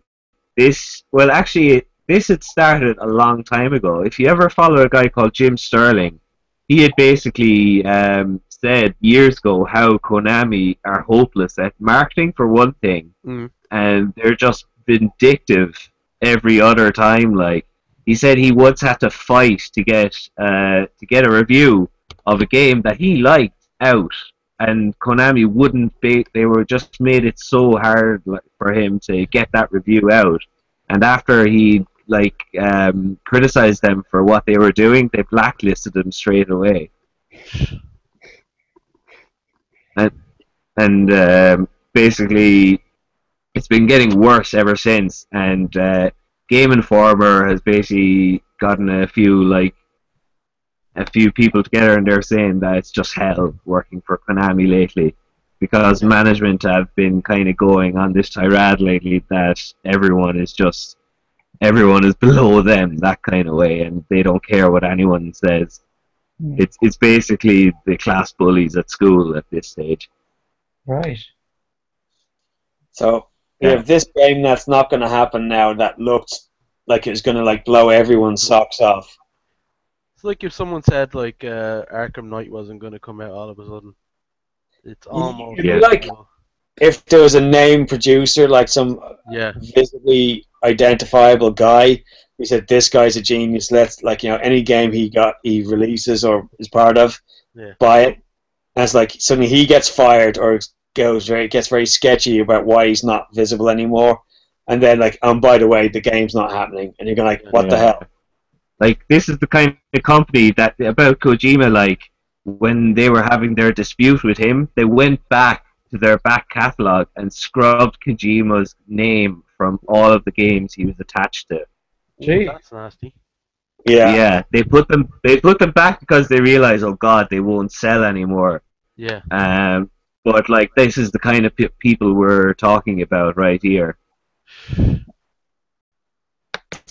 this had started a long time ago. If you ever follow a guy called Jim Sterling, he had basically said years ago how Konami are hopeless at marketing for one thing, and they're just vindictive every other time. Like, he said he once had to fight to get a review of a game that he liked out, and Konami wouldn't be. They were just made it so hard for him to get that review out. And after he criticized them for what they were doing, they blacklisted them straight away. And basically, it's been getting worse ever since. And Game Informer has basically gotten a few a few people together, and they're saying that it's just hell working for Konami lately, because management have been kind of going on this tirade lately that everyone is below them, that kind of way, and they don't care what anyone says. It's basically the class bullies at school at this stage. Right. So we have this game that's not going to happen now that looked like it was going to like blow everyone's socks off. It's like if someone said like Arkham Knight wasn't going to come out all of a sudden. It's almost like if there was a name producer, like some visibly identifiable guy, who said this guy's a genius. Let's any game he releases or is part of, buy it. And it's like suddenly he gets fired or gets very sketchy about why he's not visible anymore, and then by the way, the game's not happening, and you're going like, what the hell? Like, this is the kind of company that, about Kojima, like, when they were having their dispute with him, they went back to their back catalogue and scrubbed Kojima's name from all of the games he was attached to. Gee. That's nasty. Yeah, they put them back because they realized, oh god, they won't sell anymore. Yeah. But like, this is the kind of people we're talking about right here.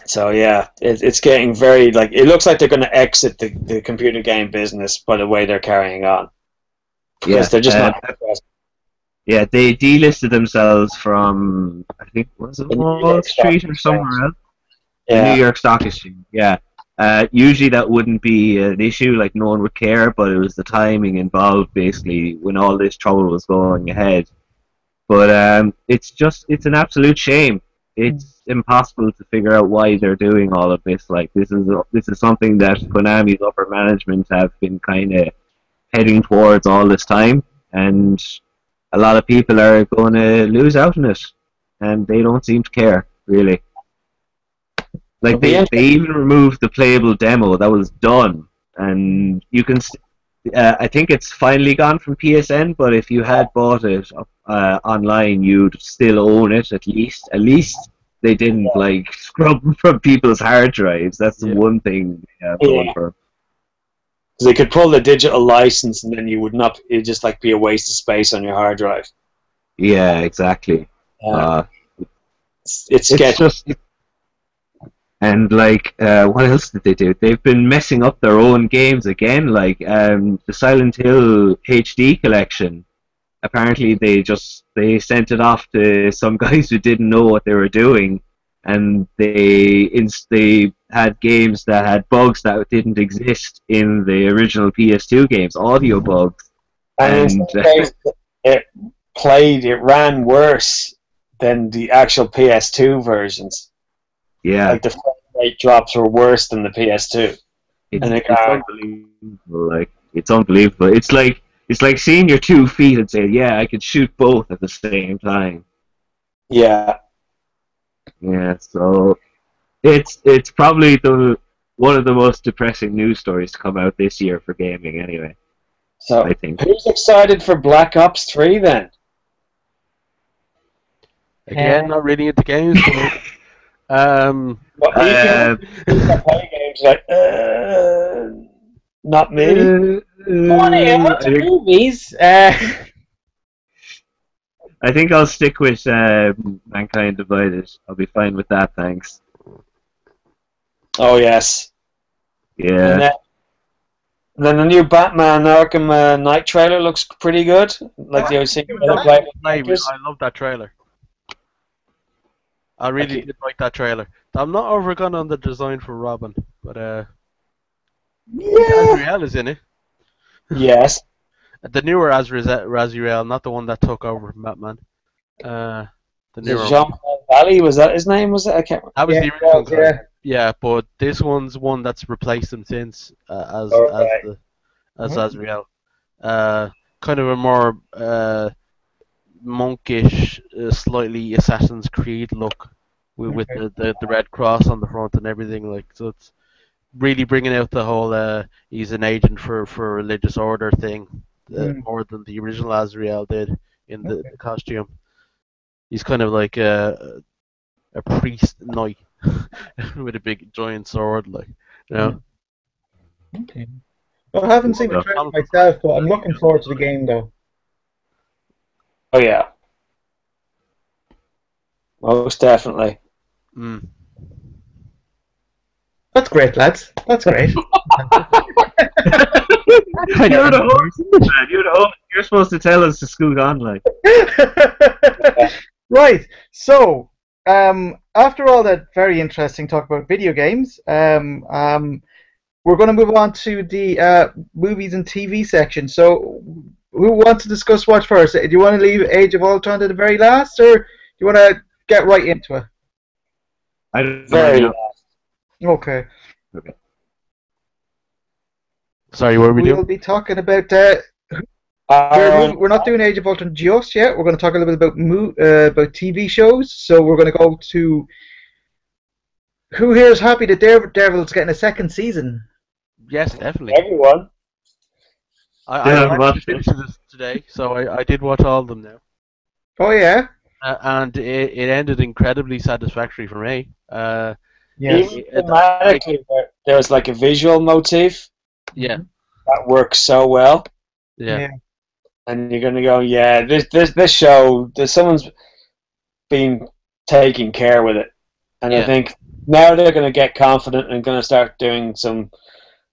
So yeah, it's getting very it looks like they're going to exit the computer game business by the way they're carrying on. Because they're just not. Yeah, they delisted themselves from, I think, was it Wall Street or somewhere else? Yeah. The New York Stock Exchange. Yeah. Usually that wouldn't be an issue, like no one would care, but it was the timing involved basically when all this trouble was going ahead. But it's an absolute shame. It's impossible to figure out why they're doing all of this. Like, this is something that Konami's upper management have been kind of heading towards all this time, and a lot of people are going to lose out on it, and they don't seem to care really. Like, they even removed the playable demo that was done, and you can. I think it's finally gone from PSN, but if you had bought it online, you'd still own it at least. At least they didn't scrub from people's hard drives. That's the one thing they have going for. They could pull the digital license, and then it'd just be a waste of space on your hard drive. Yeah, exactly. It's just. And what else did they do? They've been messing up their own games again. Like the Silent Hill HD collection. Apparently, they sent it off to some guys who didn't know what they were doing, and they had games that had bugs that didn't exist in the original PS2 games, audio bugs. And it ran worse than the actual PS2 versions. Yeah. Like, the frame rate drops were worse than the PS2. It's unbelievable. It's unbelievable. It's like seeing your 2 feet and saying, yeah, I could shoot both at the same time. Yeah. Yeah, so it's probably one of the most depressing news stories to come out this year for gaming anyway. So I think. Who's excited for Black Ops 3 then? Again, not really into games. Games not me. Movies. I think I'll stick with Mankind Divided. I'll be fine with that, thanks. Oh yes. Yeah. And then the new Batman Arkham Knight trailer looks pretty good. Like the I love that trailer. I really did like that trailer. I'm not overgone on the design for Robin, but Azrael is in it. Yes. The newer Azrael, not the one that took over from Batman. The newer Jean-Paul Valley, was that his name? Was it? I can't remember. That was the original guy. Yeah, but this one's one that's replaced him since as Azrael. Kind of a more monkish, slightly Assassin's Creed look with the red cross on the front and everything. So it's really bringing out the whole he's an agent for religious order thing more than the original Azrael did in the costume. He's kind of like a priest knight with a big giant sword, you know. Okay. Well, I haven't seen the Yeah. trailer myself, but I'm looking forward to the game, though. Oh yeah, most definitely. Mm. That's great, lads. That's great. You're the host, man. You're the host. You're supposed to tell us to scoot on, like. Right. So, after all that very interesting talk about video games, we're going to move on to the movies and TV section. So, who wants to discuss what first? Do you want to leave Age of Ultron to the very last, or do you want to get right into it? I don't Very know. Okay. Okay. Sorry, what are we We'll doing? be talking about. Um, We're not doing Age of Ultron just yet. We're going to talk a little bit about TV shows. So we're going to go to. Who here is happy that Daredevil's getting a second season? Yes, definitely. everyone. Yeah, I watched actually finished this today, so I did watch all of them now. Oh yeah. And it ended incredibly satisfactory for me. Yes. Even thematically, there's like a visual motif Yeah, that works so well, yeah, and you're gonna go, yeah, this show, someone's been taking care with it, and I Yeah. think now they're gonna get confident and gonna start doing some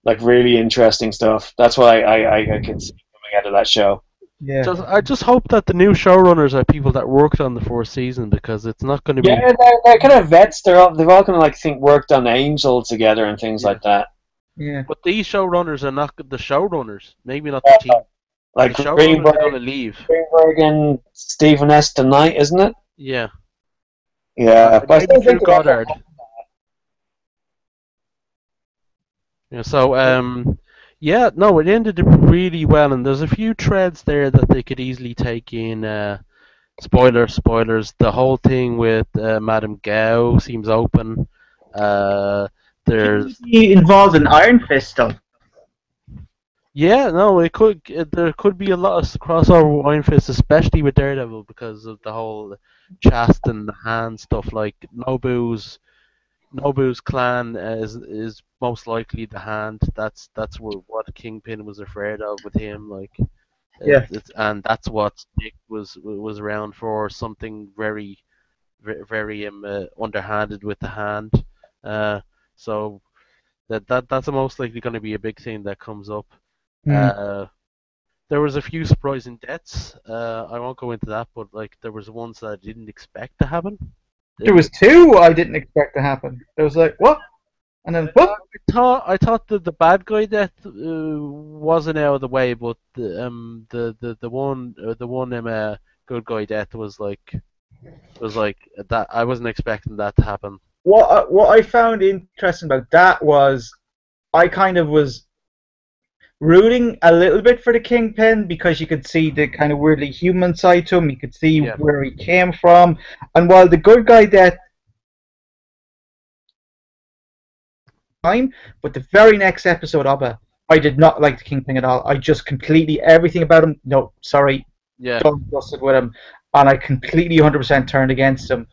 like really interesting stuff. That's what I can see coming out of that show. Yeah. I just hope that the new showrunners are people that worked on the fourth season, because it's not going to be. Yeah, they're kind of vets. They've all kind of like worked on Angel together and things like that. Yeah. But these showrunners are not the showrunners. Maybe not the team. Like The showrunners are going to Greenberg, leave. Greenberg and Stephen S. tonight, isn't it? Yeah. Yeah, but I Maybe still Drew think Goddard. Yeah. So yeah, no, it ended really well, and there's a few threads there that they could easily take in. Spoilers. The whole thing with Madame Gao seems open. There's He involved in Iron Fist stuff. Yeah, no, it could. There could be a lot of crossover with Iron Fist, especially with Daredevil, because of the whole chast and the hand stuff. Like Nobu's clan is most likely the Hand. That's what Kingpin was afraid of with him. Like, Yeah. and that's what Nick was around for, something very underhanded with the Hand. So that's most likely going to be a big thing that comes up. There was a few surprising deaths. I won't go into that, but like there was ones that I didn't expect to happen. There was two I didn't expect to happen. There was like what, and then what? I thought that the bad guy death wasn't out of the way, but the one good guy death was like that. I wasn't expecting that to happen. What I found interesting about that was I kind of was rooting a little bit for the Kingpin, because you could see the kind of weirdly human side to him. You could see Yeah. where he came from, and while the good guy death time, but the very next episode of it, I did not like the Kingpin at all. I just completely everything about him. No, sorry, Yeah. don't trust it with him, and I completely 100% turned against him.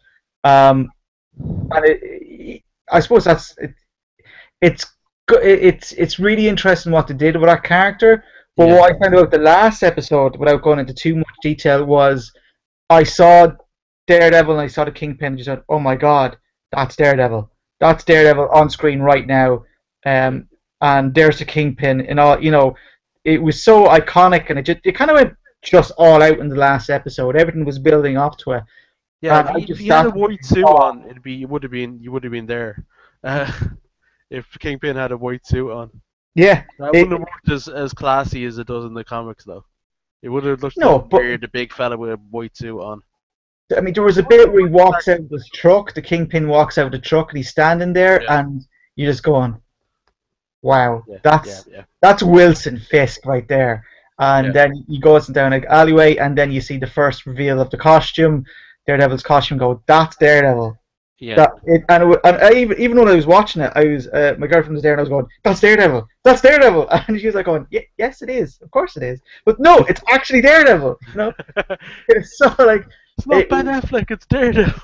And I suppose that's it. It's really interesting what they did with that character. But Yeah. what I found out the last episode, without going into too much detail, was I saw Daredevil and I saw the Kingpin and just said, "Oh my God, that's Daredevil! That's Daredevil on screen right now." And there's the Kingpin, and all. It was so iconic, and it kind of went just all out in the last episode. Everything was building up to it. Yeah, And if he had a white suit on, you would have been there. If Kingpin had a white suit on, Yeah, that wouldn't have worked as classy as it does in the comics, though. It would have looked No, but- weird, the big fella with a white suit on. I mean, there was a bit where he walks out of his truck, the Kingpin walks out of the truck, and he's standing there, Yeah. and you're just going, wow, Yeah, yeah. that's Wilson Fisk right there. And Yeah. then he goes down an alleyway, and then you see the first reveal of the costume, Daredevil's costume. Go, that's Daredevil. Yeah. And I, even when I was watching it, I was my girlfriend was there, and I was going, "That's Daredevil! That's Daredevil!" And she was like, "Going, yes, it is. Of course it is." But no, it's actually Daredevil. It's so like It's not Ben Affleck, it's Daredevil.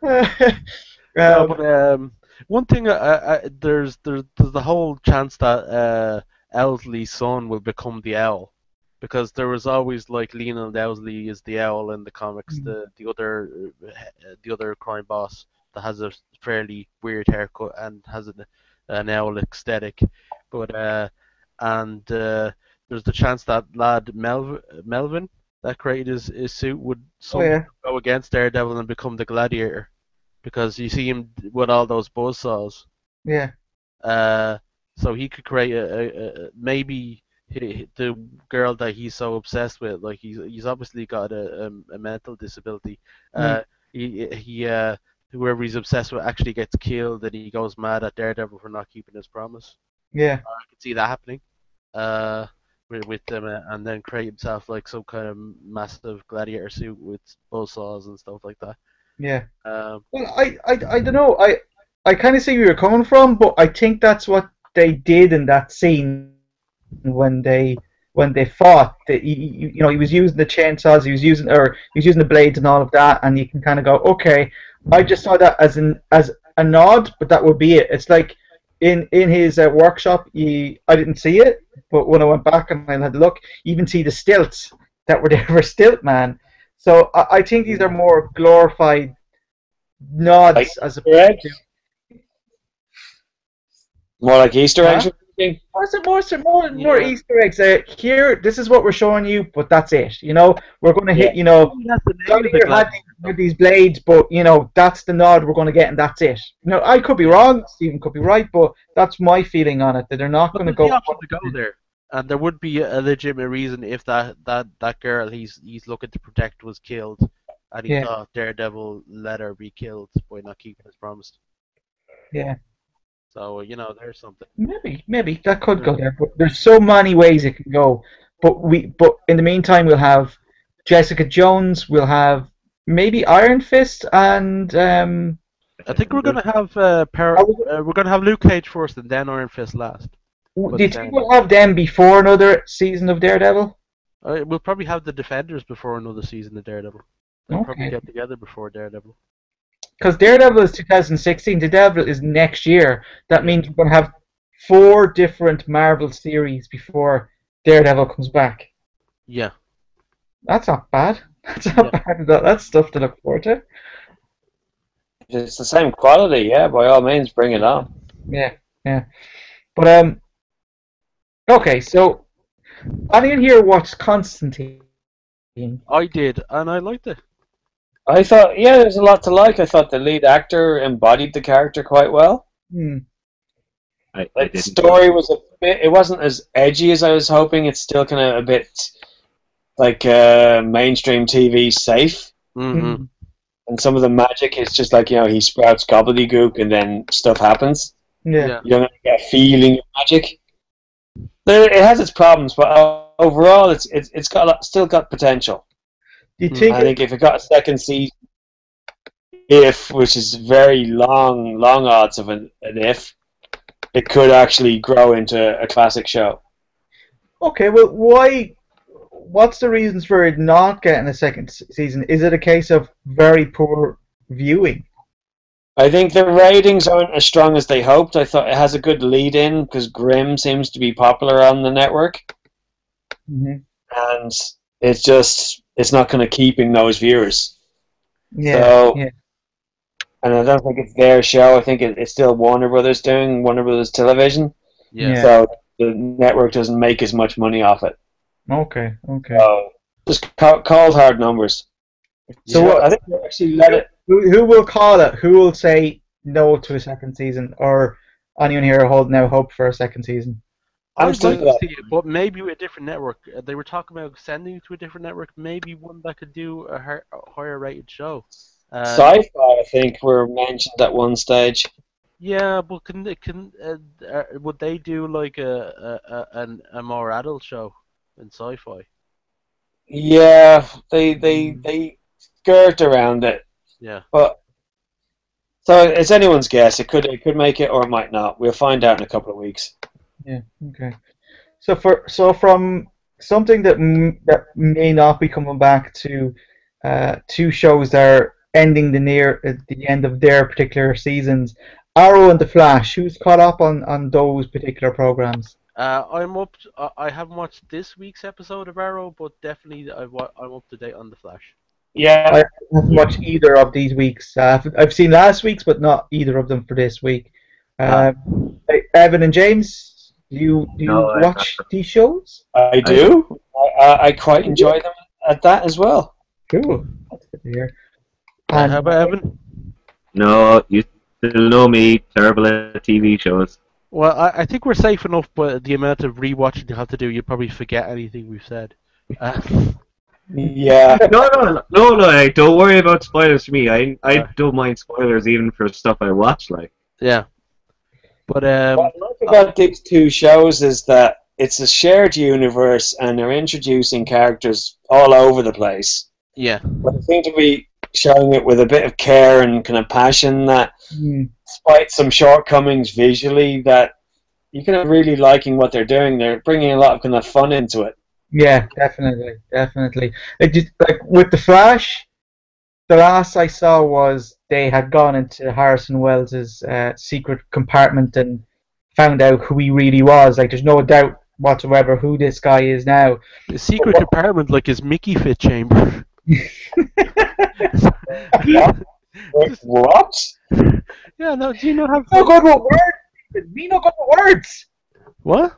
um, No, One thing, there's the whole chance that Owlsley's son will become the Owl, because there was always like Leonard Owlsley is the Owl in the comics, Mm. the other crime boss that has a fairly weird haircut and has an owl aesthetic, but and there's the chance that lad Melvin that created his suit would Oh somehow yeah, go against Daredevil and become the Gladiator, because you see him with all those buzzsaws. yeah, Uh, so he could create maybe the girl that he's so obsessed with, like he's obviously got a mental disability. mm. He whoever he's obsessed with actually gets killed, and he goes mad at Daredevil for not keeping his promise. Yeah, I could see that happening. Uh, with them, and then create himself like some kind of massive gladiator suit with buzzsaws and stuff like that. yeah. Um, Well, I don't know. I kind of see where you're coming from, but I think that's what they did in that scene when they fought. That he was using the chainsaws, he was using the blades and all of that, and you can kind of go, okay. I just saw that as a nod, but that would be it. It's like in his workshop, I didn't see it, but when I went back and I had a look, you even see the stilts that were there for Stiltman. So I think these are more glorified Like nods as Easter opposed eggs? to. More like Easter eggs, Huh? you're thinking? Or is it more yeah. Easter eggs? Here, this is what we're showing you, but that's it. We're going to Yeah. hit. He has the name of the Gladiator gladiator. had these blades, but that's the nod we're going to get, and that's it. I could be wrong. Stephen could be right, but that's my feeling on it. That they're not But going to there's the go. option to go there, and there would be a legitimate reason if that girl he's looking to protect was killed, and he Yeah, thought Daredevil let her be killed by not keeping his promise. yeah. So there's something. Maybe that could go there, but there's so many ways it can go. But in the meantime, we'll have Jessica Jones. We'll have maybe Iron Fist, and I think we're gonna have we're gonna have Luke Cage first, and then Iron Fist last. do But you think we'll have them before another season of Daredevil? we'll probably have the Defenders before another season of Daredevil. They'll probably Okay. get together before Daredevil. Because Daredevil is 2016, Daredevil is next year. That Yeah. means we're going to have 4 different Marvel series before Daredevil comes back. Yeah. That's not bad. That's not bad. That's stuff to look forward to. If it's the same quality, yeah, by all means, bring it on. Yeah, yeah. But okay. So anyone here watched Constantine? I did, and I liked it. I thought, yeah, there's a lot to like. I thought the lead actor embodied the character quite well. Hmm. I Like the didn't. story was it wasn't as edgy as I was hoping. It's still kind of a bit like mainstream TV safe. Mm-hmm. And some of the magic is just like, he sprouts gobbledygook and then stuff happens. Yeah. You don't get a feeling of magic. It has its problems, but overall, it's got still got potential. Do you think? I think if it got a second season, which is very long odds of an if, it could actually grow into a classic show. Okay. Well, why? What's the reasons for it not getting a second season? Is it a case of very poor viewing? I think the ratings aren't as strong as they hoped. I thought it has a good lead in because Grimm seems to be popular on the network, Mm-hmm. and it's not kind of keeping those viewers. Yeah. So, yeah. and I don't think it's their show. I think it's still Warner Brothers Television. Yeah. Yeah. So the network doesn't make as much money off it. Okay. Okay. So just cold hard numbers. So Yeah, what? I think they actually let it. Who will call it? Who will say no to a second season? Or anyone here holding out hope for a second season? I'm I'd still like to see it, but maybe with a different network. They were talking about sending it to a different network, maybe one that could do a higher rated show. Sci-fi, I think, were mentioned at one stage. Yeah, but would they do like a more adult show in sci-fi? Yeah, they skirt around it, Yeah. but so it's anyone's guess. It could make it or it might not. We'll find out in a couple of weeks. Yeah. Okay. So from something that may not be coming back to 2 shows that are ending the end of their particular seasons, Arrow and the Flash. Who's caught up on those particular programs? I'm up. I haven't watched this week's episode of Arrow, but definitely I'm up to date on the Flash. Yeah. I haven't watched either of these weeks. I've seen last week's, but not either of them for this week. Evan and James, do you No, I watch these shows? I do. I quite enjoy them at that as well. Cool. That's good to hear. How about Evan? No, you still know me. Terrible at TV shows. Well, I think we're safe enough, but the amount of rewatching you have to do, you'll probably forget anything we've said. Yeah. No. Like, don't worry about spoilers for me. I don't mind spoilers even for stuff I watch. Like. Yeah. But What I like about these two shows is that it's a shared universe, and they're introducing characters all over the place. yeah, But they seem to be showing it with a bit of care and kind of passion. That, despite some shortcomings visually, that you're kind of really liking what they're doing. They're bringing a lot of kind of fun into it. Yeah, definitely. It just, like with the Flash, the last I saw was they had gone into Harrison Wells' secret compartment and found out who he really was. Like, there's no doubt whatsoever who this guy is now. the secret compartment, like his Mickey fit chamber. What? Yeah, no. Do you not have No good with words. Me no good with words. what?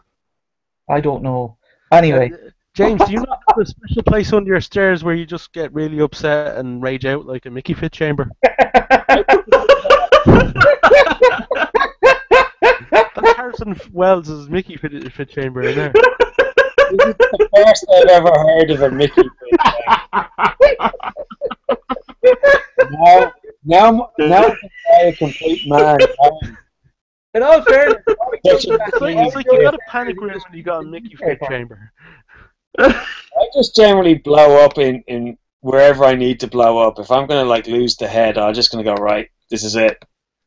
I don't know. Anyway, James, do you not have a special place under your stairs where you just get really upset and rage out like a Mickey fit chamber? That's Harrison Wells' Mickey fit chamber in there. This is the first I've ever heard of a Mickey fit. Now I'm a complete man. in all fairness, It's like you got a panic room when you got a Mickey fit chamber. I just generally blow up in wherever I need to blow up. If I'm gonna like lose the head, I'm just gonna go right. This is it.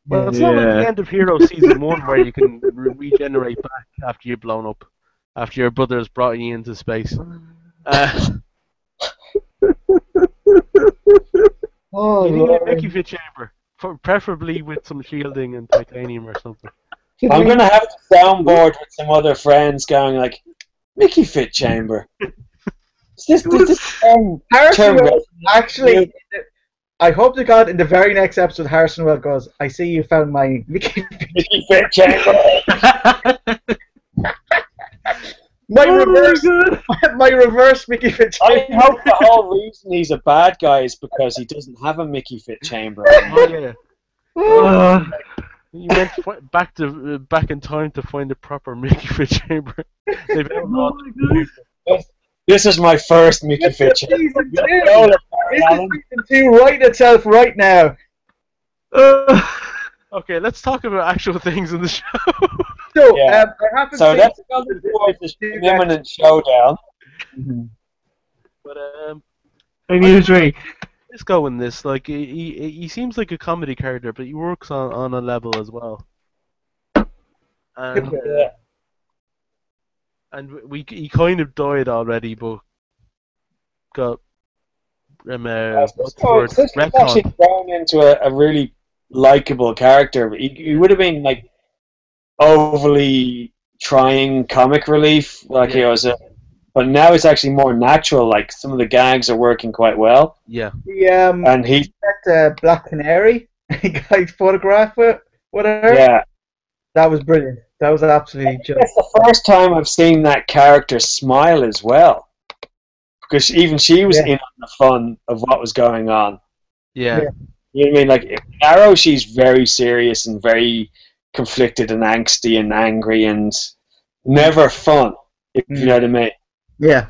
Well, it's not like the end of Hero Season 1 where you can regenerate back after you've blown up, after your brother's brought you into space. Oh, You need a Lord. Mickey fit chamber, preferably with some shielding and titanium or something. I'm gonna have to soundboard with some other friends going like, Mickey fit chamber. Does this Harrison term Wells actually. I hope to God in the very next episode, Harrison Wells goes, "I see you found my Mickey." Mickey fit chamber? My reverse Mickey Fit I chamber. hope the whole reason he's a bad guy is because he doesn't have a Mickey fit chamber. Oh yeah. You went back in time to find the proper Mickey fit chamber. They've outlawed This is my first Mickey fit chamber. Season 2. This is season 2. Write itself right now. Okay, let's talk about actual things in the show. So, Yeah. I haven't So seen that's the imminent showdown. But I need a drink. let's go in this. Like he seems like a comedy character, but he works on a level as well. And he kind of died already, but got what's the word? He's actually grown into a really likable character. He would have been like overly trying comic relief, like he was, but now it's actually more natural. Like some of the gags are working quite well. Yeah. And he that Black Canary guy's photograph with her. Yeah. That was brilliant. That was absolutely just. That's the first time I've seen that character smile as well, because even she was in on the fun of what was going on. Yeah. You know what I mean? Like Arrow, she's very serious and very conflicted and angsty and angry and never fun, if you know what I mean. Yeah.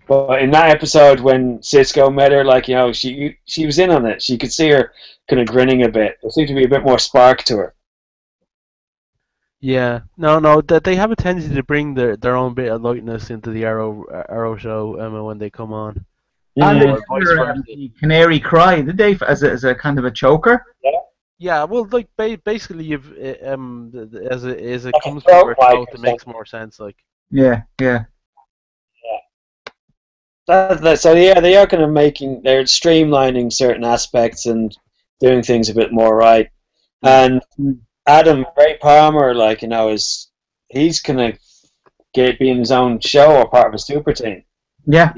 But in that episode, when Cisco met her, like, you know, she was in on it. She could see her kind of grinning a bit. There seemed to be a bit more spark to her. Yeah. No, that they have a tendency to bring their own bit of lightness into the Arrow show when they come on. And Yeah. the Canary cry, did they, as a kind of a choker? Yeah, well, like basically, you've as it Like comes a throat from her wipe throat, or it makes more sense. Like, Yeah. So yeah, they are kind of they're streamlining certain aspects and doing things a bit more right. And Adam Ray Palmer, like, you know, he's gonna be in his own show or part of a super team. Yeah.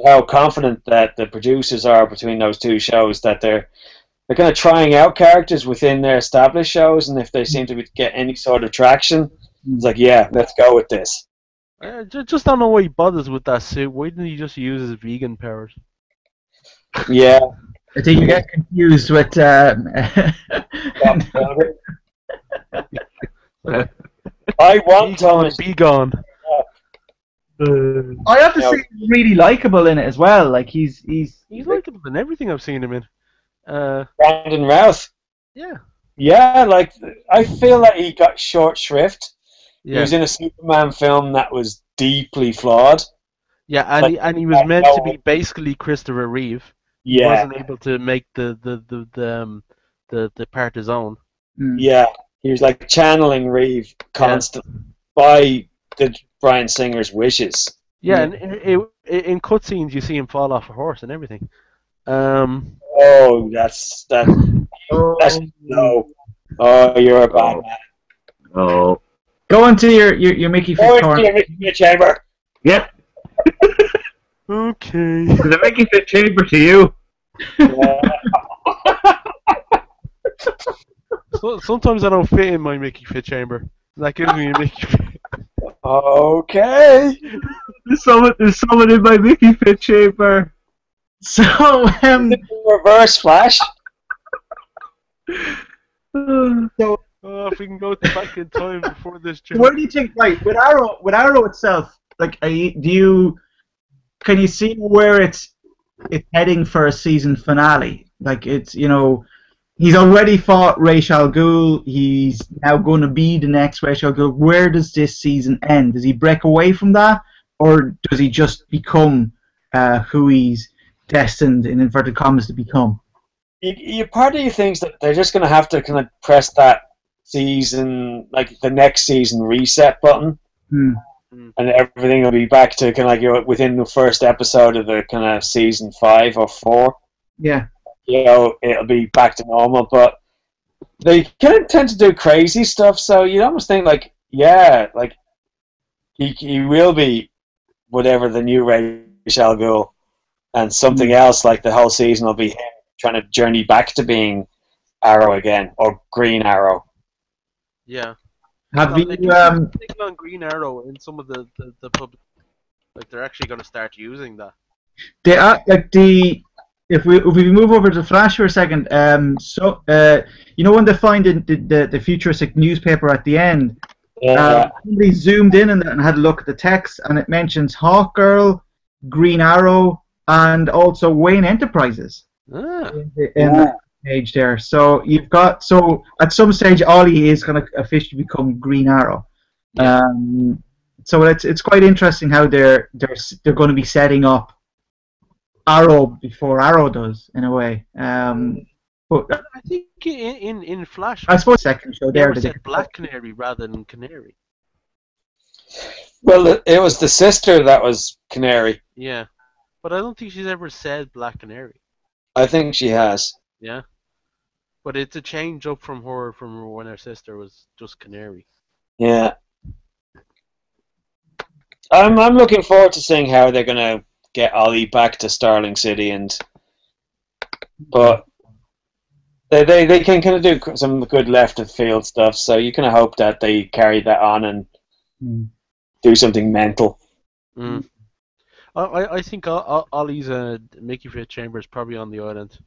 How confident that the producers are between those two shows that they're kind of trying out characters within their established shows, and if they seem to get any sort of traction, it's like, yeah, let's go with this. I just don't know why he bothers with that suit. Why didn't he just use his vegan powers? Yeah. I think you get confused with. I want Thomas. Be gone. I have to say, he's really likable in it as well. Like he's likable in everything I've seen him in. Brandon Routh. Yeah. Yeah, like I feel like he got short shrift. Yeah. He was in a Superman film that was deeply flawed. Yeah, and he was meant to be basically Christopher Reeve. Yeah. He wasn't able to make the part his own. Yeah, he was like channeling Reeve constantly by the Bryan Singer's wishes. Yeah, and in cutscenes you see him fall off a horse and everything. Oh, that's no. Oh, you're a bad man. Oh. Go into your Mickey Fit corner. Go into your Mickey chamber. Yep. Okay. The Mickey Fit chamber to you. So, sometimes I don't fit in my Mickey Fit chamber. That gives me a Mickey Fit. Okay. There's someone in my Mickey Fit chamber. So reverse Flash. So if we can go back in time before this trip. Where do you think, right, with Arrow itself, like, can you see where it's heading for a season finale? Like, it's, you know, he's already fought Ra's al Ghul, he's now going to be the next Ra's al Ghul. Where does this season end? Does he break away from that, or does he just become who he's destined, in inverted commas, to become? Part of you thinks that they're just going to have to kind of press that season, like the next season reset button, and everything will be back to kind of like, you know, within the first episode of the kind of season 5 or 4. Yeah. You know, it'll be back to normal, but they kind of tend to do crazy stuff, so you almost think like, yeah, like he will be whatever the new Ra's al Ghul, and something else, like the whole season will be him trying to journey back to being Arrow again, or Green Arrow. Yeah. Have you taking on Green Arrow in some of the public, like they're actually going to start using that. They are like if we move over to Flash for a second, you know when they find the futuristic newspaper at the end, somebody zoomed in and had a look at the text, and it mentions Hawkgirl, Green Arrow, and also Wayne Enterprises in that page there. So you've got, at some stage Ollie is going to officially become Green Arrow. So it's quite interesting how they're going to be setting up Arrow before Arrow does, in a way. But I think in Flash, I suppose second show there they said Black Canary rather than Canary. Well, it was the sister that was Canary. Yeah, but I don't think she's ever said Black Canary. I think she has. Yeah, but it's a change up from when her sister was just Canary. Yeah. I'm looking forward to seeing how they're gonna get Ollie back to Starling City, but they can kind of do some good left of field stuff. So you kind of hope that they carry that on and do something mental. I think Ollie's Mickey Fit chamber is probably on the island,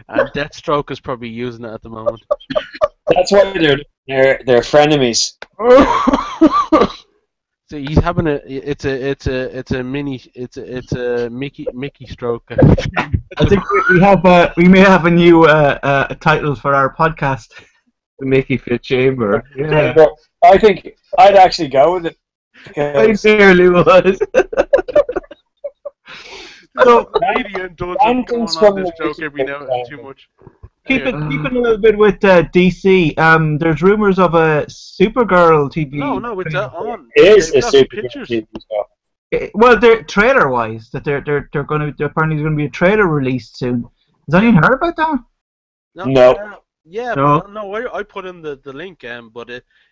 and Deathstroke is probably using it at the moment. That's why they're frenemies. So he's having it's a Mickey stroke. I think we may have a new title for our podcast. The Mickey Fit Chamber. Yeah. I think I'd actually go with it. I nearly was. So Canadian don't going on this joke every now and too much. Keeping a little bit with DC. There's rumors of a Supergirl TV. No, it's on. It is a Supergirl TV show. Well, they're trailer-wise that they're apparently going to be a trailer released soon. Has anyone heard about that? No, No. yeah, No. but no, I put in the link, but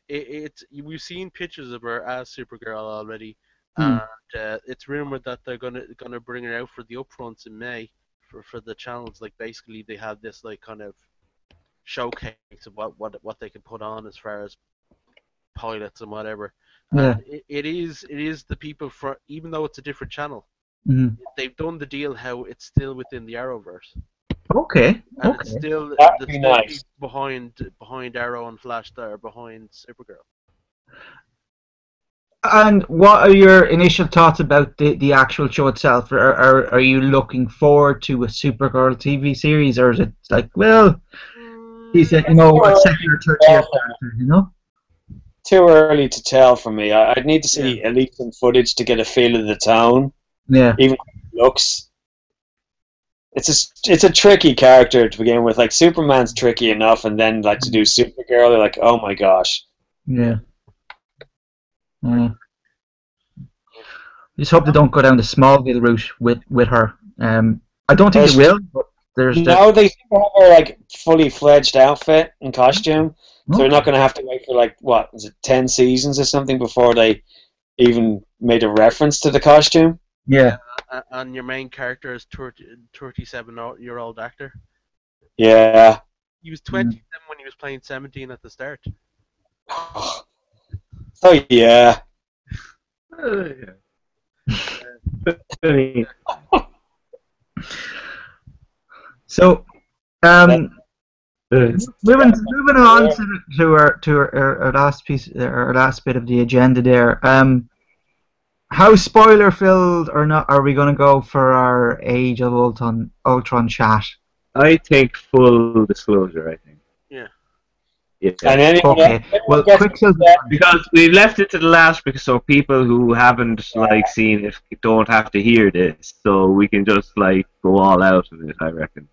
it's we've seen pictures of her as Supergirl already, Hmm. and it's rumored that they're gonna bring her out for the upfronts in May for the channels. Like basically, they have this like kind of showcase of what they can put on as far as pilots and whatever. Yeah. And it is the people for even though it's a different channel, Hmm. they've done the deal how it's still within the Arrowverse. Okay. And it's Okay. still That'd there's be still nice. people behind Arrow and Flash that are behind Supergirl. And what are your initial thoughts about the actual show itself? Are you looking forward to a Supergirl TV series, or is it like, well, he said, Mm, you know, a second or third tier character, you know? Too early to tell for me. I'd need to yeah, see at least some footage to get a feel of the tone, Yeah. even how it looks. It's a tricky character to begin with. Like Superman's tricky enough, and then like to do Supergirl, they're like, oh my gosh. Yeah. Yeah. Just hope they don't go down the Smallville route with her. I don't think they will, but there's the. No, they seem to have her like fully fledged outfit and costume, so they're not going to have to wait for like what is it, 10 seasons or something before they even made a reference to the costume. Yeah. and your main character is 37-year-old actor. Yeah. He was 27 when he was playing 17 at the start. Oh yeah. So, That- moving on to our last piece, our last bit of the agenda there. How spoiler filled or not are we going to go for our Age of Ultron chat? I think full disclosure. I think. Yeah. Yeah. And Okay. Well, Quicksilver. Because we've left it to the last because so people who haven't like seen it don't have to hear this, so we can just like go all out of it. I reckon.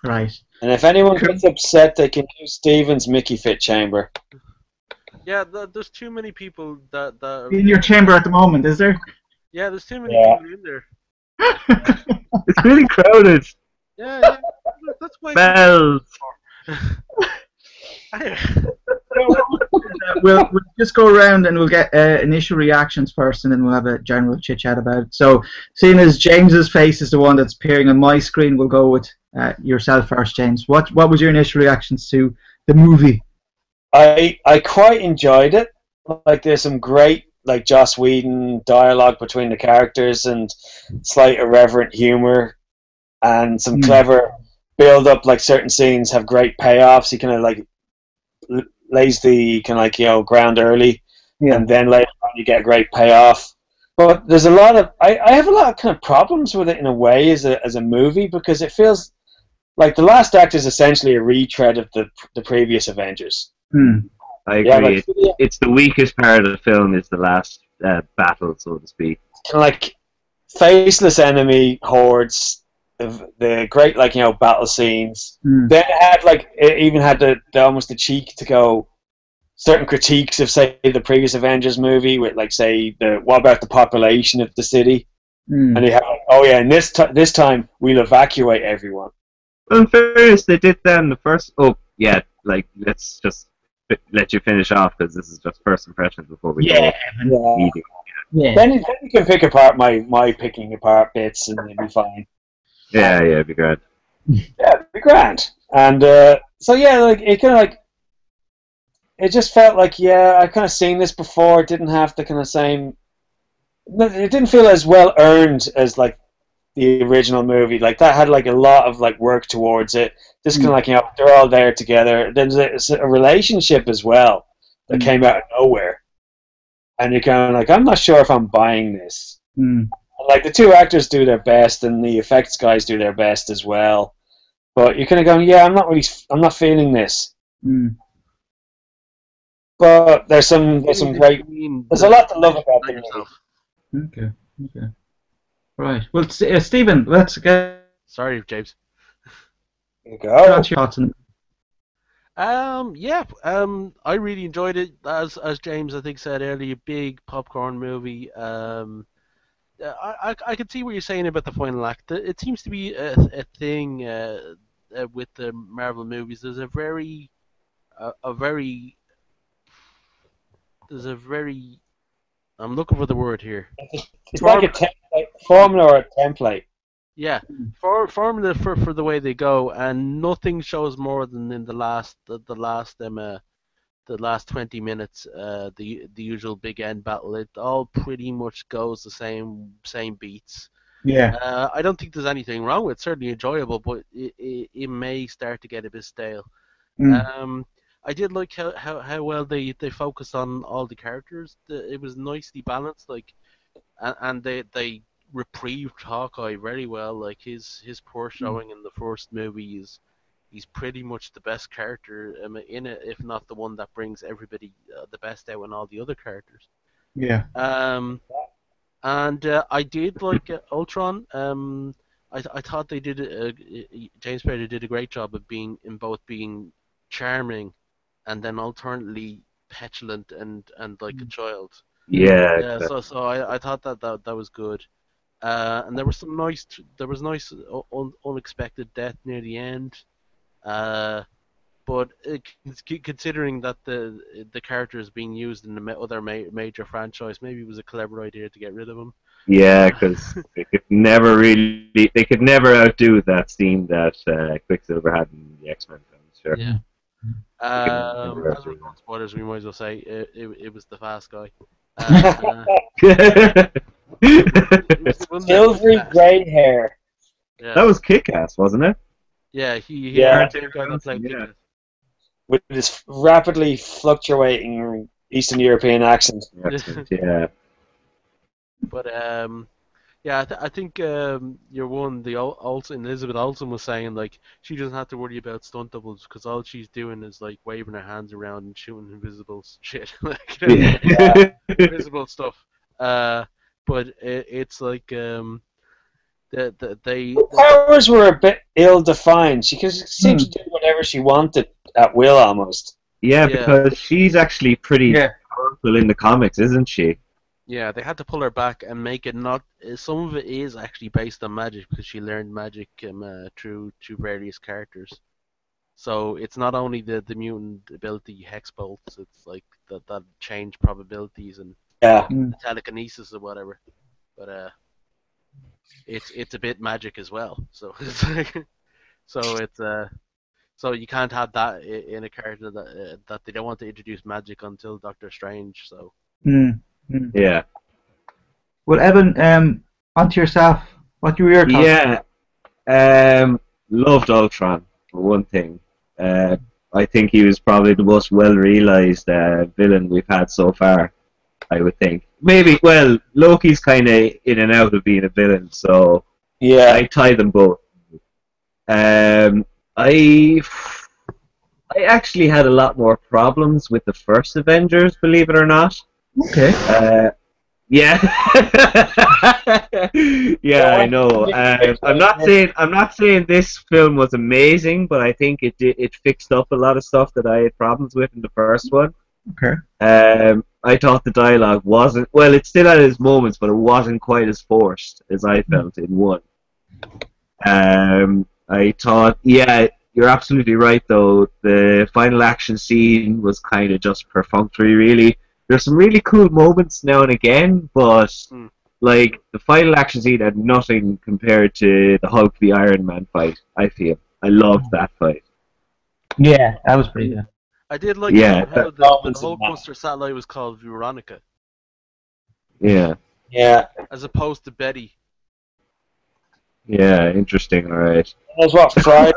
Right. And if anyone gets upset, they can use Steven's Mickey Fit chamber. Yeah, there's too many people that In your chamber at the moment, is there? yeah, there's too many Yeah. people in there. It's really crowded. Yeah, that's why. Bells. We'll just go around and we'll get initial reactions first, and then we'll have a general chit chat about it. So, seeing as James's face is the one that's appearing on my screen, we'll go with yourself first, James. What was your initial reactions to the movie? I quite enjoyed it. Like there's some great like Joss Whedon dialogue between the characters and slight irreverent humor and some clever build up. Like certain scenes have great payoffs. He kind of like lays the kind of like ground early, and then later on you get a great payoff. But there's a lot of I have a lot of kind of problems with it in a way as a movie because it feels like The Last Act is essentially a retread of the previous Avengers. I agree. Yeah, like, it's the weakest part of the film is the last battle, so to speak. Kind of like faceless enemy hordes, the great like battle scenes. Then it even had the almost the cheek to go certain critiques of say the previous Avengers movie with like say what about the population of the city, and they have and this time we'll evacuate everyone. Well, in fairness, they did that in the first. Oh yeah, like let's just let you finish off because this is just first impressions before we go. Yeah. Then you can pick apart my picking apart bits and it'll be fine. Yeah, it'd be great. Yeah, it'd be grand. And so yeah, like it kind of like it just felt like I've kind of seen this before. It didn't have the kind of same. It didn't feel as well earned as like the original movie. Like that had like a lot of like work towards it. Just kind of like they're all there together. There's a relationship as well that came out of nowhere, and you're kind of like I'm not sure if I'm buying this. Like the two actors do their best, and the effects guys do their best as well. But you're kind of going, I'm not feeling this. But there's some great. There's a lot to love about the movie. Okay. Right. Well, Stephen, let's get. Sorry, James. There you go. What's your thoughts on it? I really enjoyed it. As James I think said earlier, big popcorn movie. I could see what you're saying about the final act. It seems to be a thing with the Marvel movies. There's a very a very there's a very I'm looking for the word here. It's like a template, formula or a template. Yeah, formula for the way they go, and nothing shows more than in the last 20 minutes, the usual big end battle. It all pretty much goes the same beats. Yeah. I don't think there's anything wrong with it. Certainly enjoyable, but it may start to get a bit stale. Mm. I did like how well they focused on all the characters. It was nicely balanced, like, and they reprieved Hawkeye very well. Like his poor showing in the first movie is he's pretty much the best character in it, if not the one that brings everybody the best out in all the other characters. Yeah. And I did like Ultron. I thought they did James Spader did a great job of being charming, and then alternately petulant and like a child. Yeah, Yeah, so I thought that was good. And there was nice unexpected death near the end. But considering that the character is being used in the other major franchise, maybe it was a clever idea to get rid of him. yeah, because they could never outdo that scene that Quicksilver had in the X-Men films. Sure. Yeah. They could never As we're outdo going spoilers, we might as well say it was the fast guy. that. It was the one Silvery that- grey hair. Yeah, That was Kick-Ass, wasn't it? yeah. He Yeah. had the same guy that played Yeah. Kick-Ass. With his rapidly fluctuating Eastern European accent. Yeah. But yeah, I think your one, the Olsen, Elizabeth Olsen was saying like she doesn't have to worry about stunt doubles because all she's doing is like waving her hands around and shooting invisible shit, like Yeah. invisible stuff. But it's like they Powers were a bit ill-defined. She seemed to do whatever she wanted at will, almost. Yeah, Yeah. because she's actually pretty Yeah. powerful in the comics, isn't she? Yeah, they had to pull her back and make it not. Some of it is actually based on magic because she learned magic through various characters. So it's not only the mutant ability hex bolts. It's like that change probabilities and Yeah. telekinesis or whatever. But it's a bit magic as well. So it's like, so you can't have that in a character that they don't want to introduce magic until Doctor Strange. So. Yeah. Well, Evan, onto yourself. What were your thoughts? Yeah. Loved Ultron, for one thing. I think he was probably the most well-realized villain we've had so far, I would think. Maybe, well, Loki's kind of in and out of being a villain, so Yeah. I tie them both. I actually had a lot more problems with the first Avengers, believe it or not. Okay. Yeah, yeah, I know. I'm not saying this film was amazing, but I think it fixed up a lot of stuff that I had problems with in the first one. Okay. I thought the dialogue wasn't, well, it still had its moments, but it wasn't quite as forced as I felt in one. I thought, yeah, you're absolutely right though. The final action scene was kind of just perfunctory, really. There's some really cool moments now and again, but like the final action scene had nothing compared to the Hulk v Iron Man fight. I feel I loved that fight. Yeah, that was pretty good. I did like Yeah, how the Hulkbuster satellite was called Veronica, Yeah, Yeah. as opposed to Betty. yeah, interesting. All right. That's what, Friday?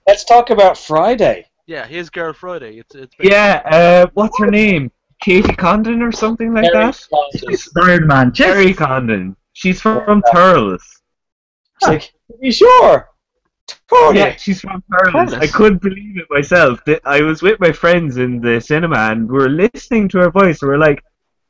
Let's talk about Friday. Yeah, his girl Friday. It's Yeah, what's her name? Katie Condon or something like that? Iron Man. Jerry Condon. She's from Turles. Like, are you sure? Totally. Yeah, she's from Turles. I couldn't believe it myself. I was with my friends in the cinema and we were listening to her voice and we're like,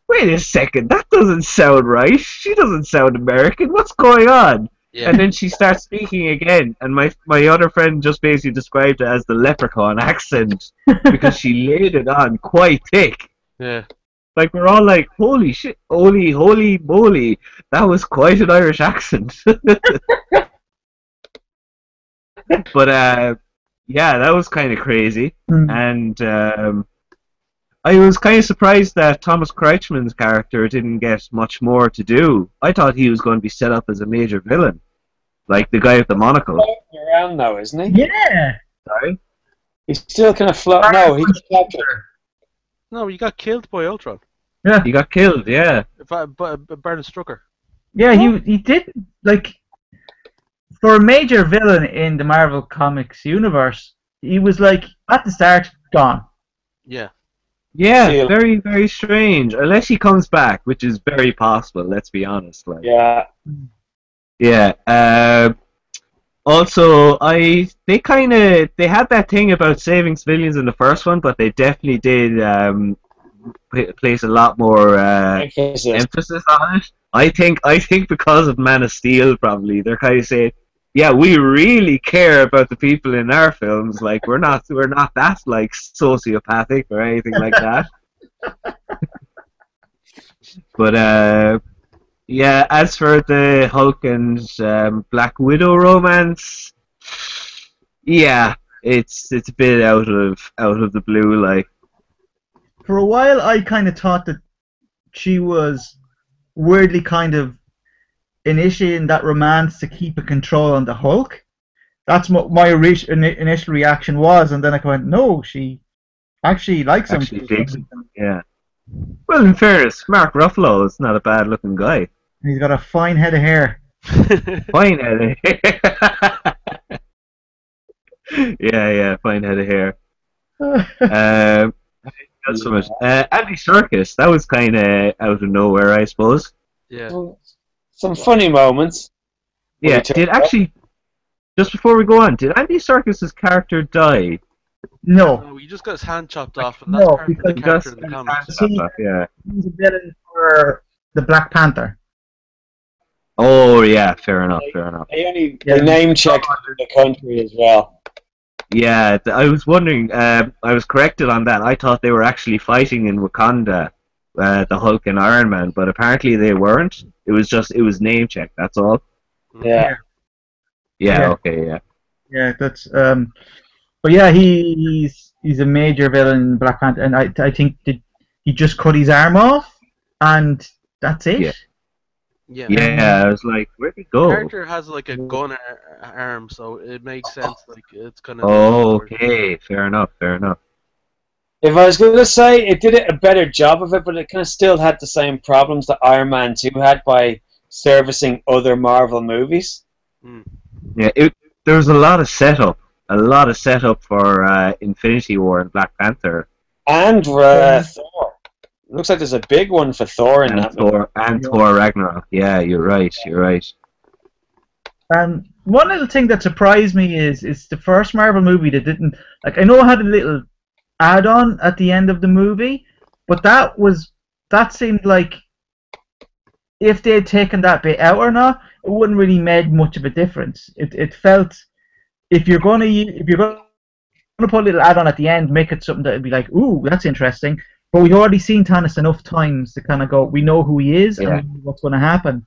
wait a second, that doesn't sound right. She doesn't sound American. What's going on? Yeah. And then she starts speaking again, and my other friend just basically described it as the leprechaun accent because she laid it on quite thick. Yeah. Like, we're all like, holy shit, holy moly, that was quite an Irish accent. But yeah, that was kind of crazy. Hmm. And I was kind of surprised that Thomas Kretschmann's character didn't get much more to do. I thought he was going to be set up as a major villain, like the guy with the monocle. Floating around now, isn't he? Yeah. Sorry? He's still kind of floating. No, he got captured. No, he got killed by Ultron. Yeah. He got killed, yeah. Bernard Strucker. Yeah, he did, like, for a major villain in the Marvel Comics universe, he was, like, at the start, gone. Yeah. Yeah, Yeah. very, very strange. Unless he comes back, which is very possible, let's be honest. Like, Yeah. yeah. Also, they had that thing about saving civilians in the first one, but they definitely did place a lot more Emphasis. emphasis on it. I think because of Man of Steel, probably they're kind of saying, yeah, we really care about the people in our films. Like we're not that like sociopathic or anything like that. But yeah, as for the Hulk and Black Widow romance, yeah, it's a bit out of the blue. Like, For a while, I kind of thought that she was weirdly kind of initiating that romance to keep a control on the Hulk. That's what my initial reaction was, and then I went, no, she actually likes him. actually digs him. Yeah. Well, in fairness, Mark Ruffalo is not a bad looking guy. And he's got a fine head of hair. Fine head of hair. yeah, fine head of hair. That's from it. Andy Serkis, that was kind of out of nowhere, I suppose. Yeah. Some funny moments. Yeah, just before we go on, did Andy Serkis' character die? No. No, he just got his hand chopped off, and that's No, part of because the he character Just in the comics. yeah. He's a villain for the Black Panther. Oh yeah, fair enough. They Yeah. name checked the country as well. Yeah, I was wondering. I was corrected on that. I thought they were actually fighting in Wakanda, the Hulk and Iron Man, but apparently they weren't. It was name checked. That's all. Yeah. Yeah. Okay. Yeah. Yeah, that's but yeah, he's a major villain in Black Panther, and I think that he just cut his arm off, and that's it. Yeah. Yeah. Yeah. I was like, where'd he The go? character has like a gun arm, so it makes sense. Like it's kind of. Oh, okay. Fair enough. If I was going to say it did a better job of it, but it kind of still had the same problems that Iron Man 2 had by servicing other Marvel movies. Yeah. There was a lot of setup for Infinity War and Black Panther. And Thor. Looks like there's a big one for Thor in And that movie. Thor Ragnarok. Yeah, you're right. One little thing that surprised me is the first Marvel movie that didn't, like, I know it had a little add-on at the end of the movie, but that seemed like if they had taken that bit out or not, it wouldn't really made much of a difference. It felt if you're gonna put a little add-on at the end, make it something that would be like, ooh, that's interesting. But we've already seen Thanos enough times to kind of go, we know who he is and we know what's going to happen.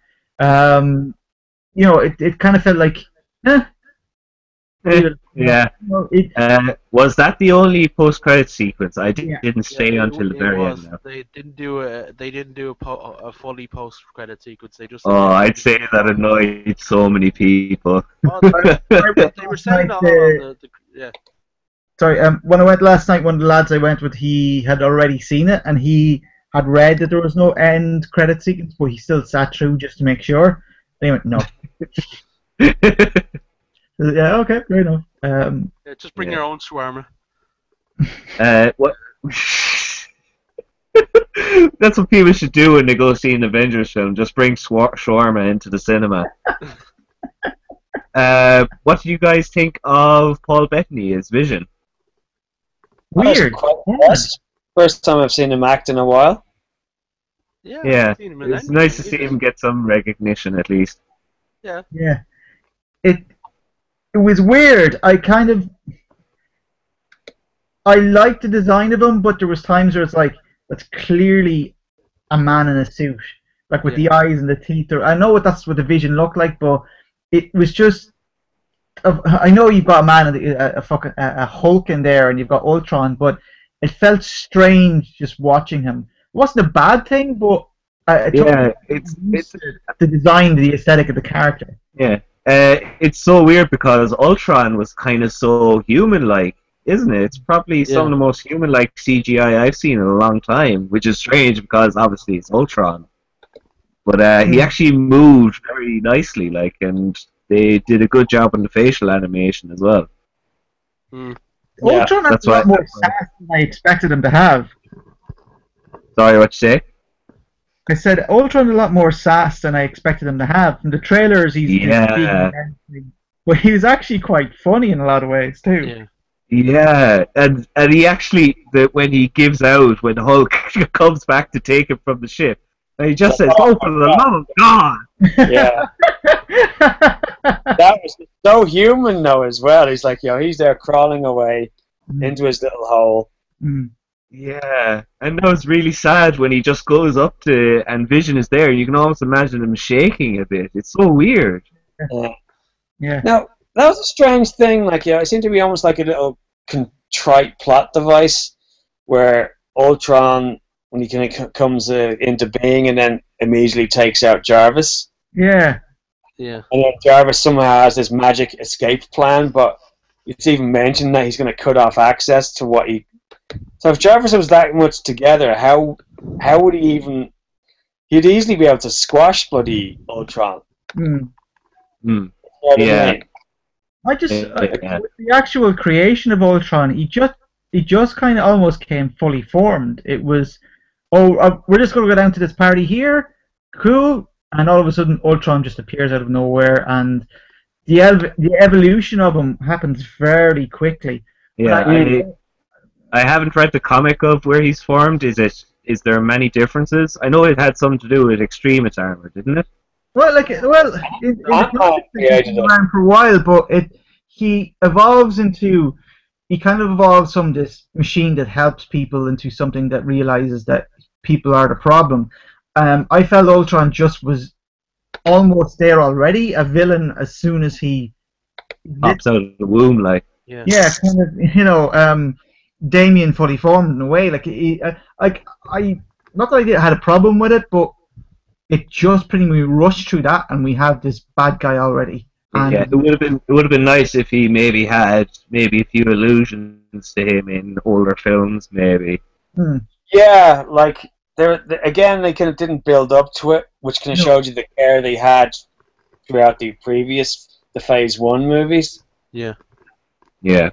You know, it kind of felt like, Yeah. Was that the only post-credit sequence? I didn't stay until the very end. Now. They didn't do a fully post-credit sequence. They just. Oh, I'd say that annoyed so many people. Oh, they were saying all yeah. Sorry, when I went last night, one of the lads I went with, he had already seen it, and he had read that there was no end credit sequence, but he still sat through just to make sure. They went, no. Yeah, okay, fair enough. Yeah, just bring your own shawarma. What? That's what people should do when they go see an Avengers film. Just bring shawarma into the cinema. What do you guys think of Paul Bettany as Vision? Weird. First time I've seen him act in a while. Yeah, it's nice to see him get some recognition at least. Yeah. Yeah. It was weird. I liked the design of him, but there was times where it's like, that's clearly a man in a suit, like with the eyes and the teeth. I know that's what the Vision looked like, but it was just I know you've got a man, a fucking a Hulk in there, and you've got Ultron, but it felt strange just watching him. It wasn't a bad thing, but it took Yeah, me used to the design, the aesthetic of the character. yeah. It's so weird because Ultron was kind of so human-like, isn't it? It's probably some of Yeah. the most human-like CGI I've seen in a long time, which is strange because obviously it's Ultron. But he actually moved very nicely, like, and they did a good job on the facial animation as well. Mm. Yeah, Ultron has That's a why. lot more sass than I expected him to have. Sorry, what you say? I said Ultron a lot more sass than I expected him to have. From the trailers, he's this big, Yeah, menacing, but he's actually quite funny in a lot of ways too. Yeah. yeah, and he actually when he gives out when Hulk comes back to take him from the ship, and he just says, "Oh, for the love of God!" yeah. That was so human though as well. He's like, he's there crawling away into his little hole. Mm. Yeah, and that was really sad when he just goes up to and Vision is there. You can almost imagine him shaking a bit. It's so weird. Yeah. Yeah. Now that was a strange thing. Like, it seemed to be almost like a little contrite plot device where Ultron, when he kind of comes into being, and then immediately takes out Jarvis. Yeah. Yeah. And then Jarvis somehow has this magic escape plan, but it's even mentioned that he's going to cut off access to what he. So if Jarvis was that much together, how would he even? He'd easily be able to squash bloody Ultron. Mm. Hmm. You know what I Yeah. mean? I just Yeah. with the actual creation of Ultron, he just kind of almost came fully formed. It was, we're just going to go down to this party here, cool, and all of a sudden Ultron just appears out of nowhere, and the evolution of him happens very quickly. Yeah, I haven't read the comic of where he's formed. Is there many differences? I know it had something to do with Extremis armor, didn't it? Well, in the comics, Yeah, he's been around for a while, but he kind of evolves from this machine that helps people into something that realizes that people are the problem. I felt Ultron just was almost there already, a villain as soon as he Pops out of the womb, like. Yeah. yeah, kind of, Damien fully formed in a way. I not that I had a problem with it, but it just pretty much rushed through that, and we have this bad guy already. And Yeah, it would have been nice if he maybe had maybe a few allusions to him in older films, maybe. Yeah, like again, they kind of didn't build up to it, which kind of No. showed you the care they had throughout the Phase 1 movies. Yeah. Yeah.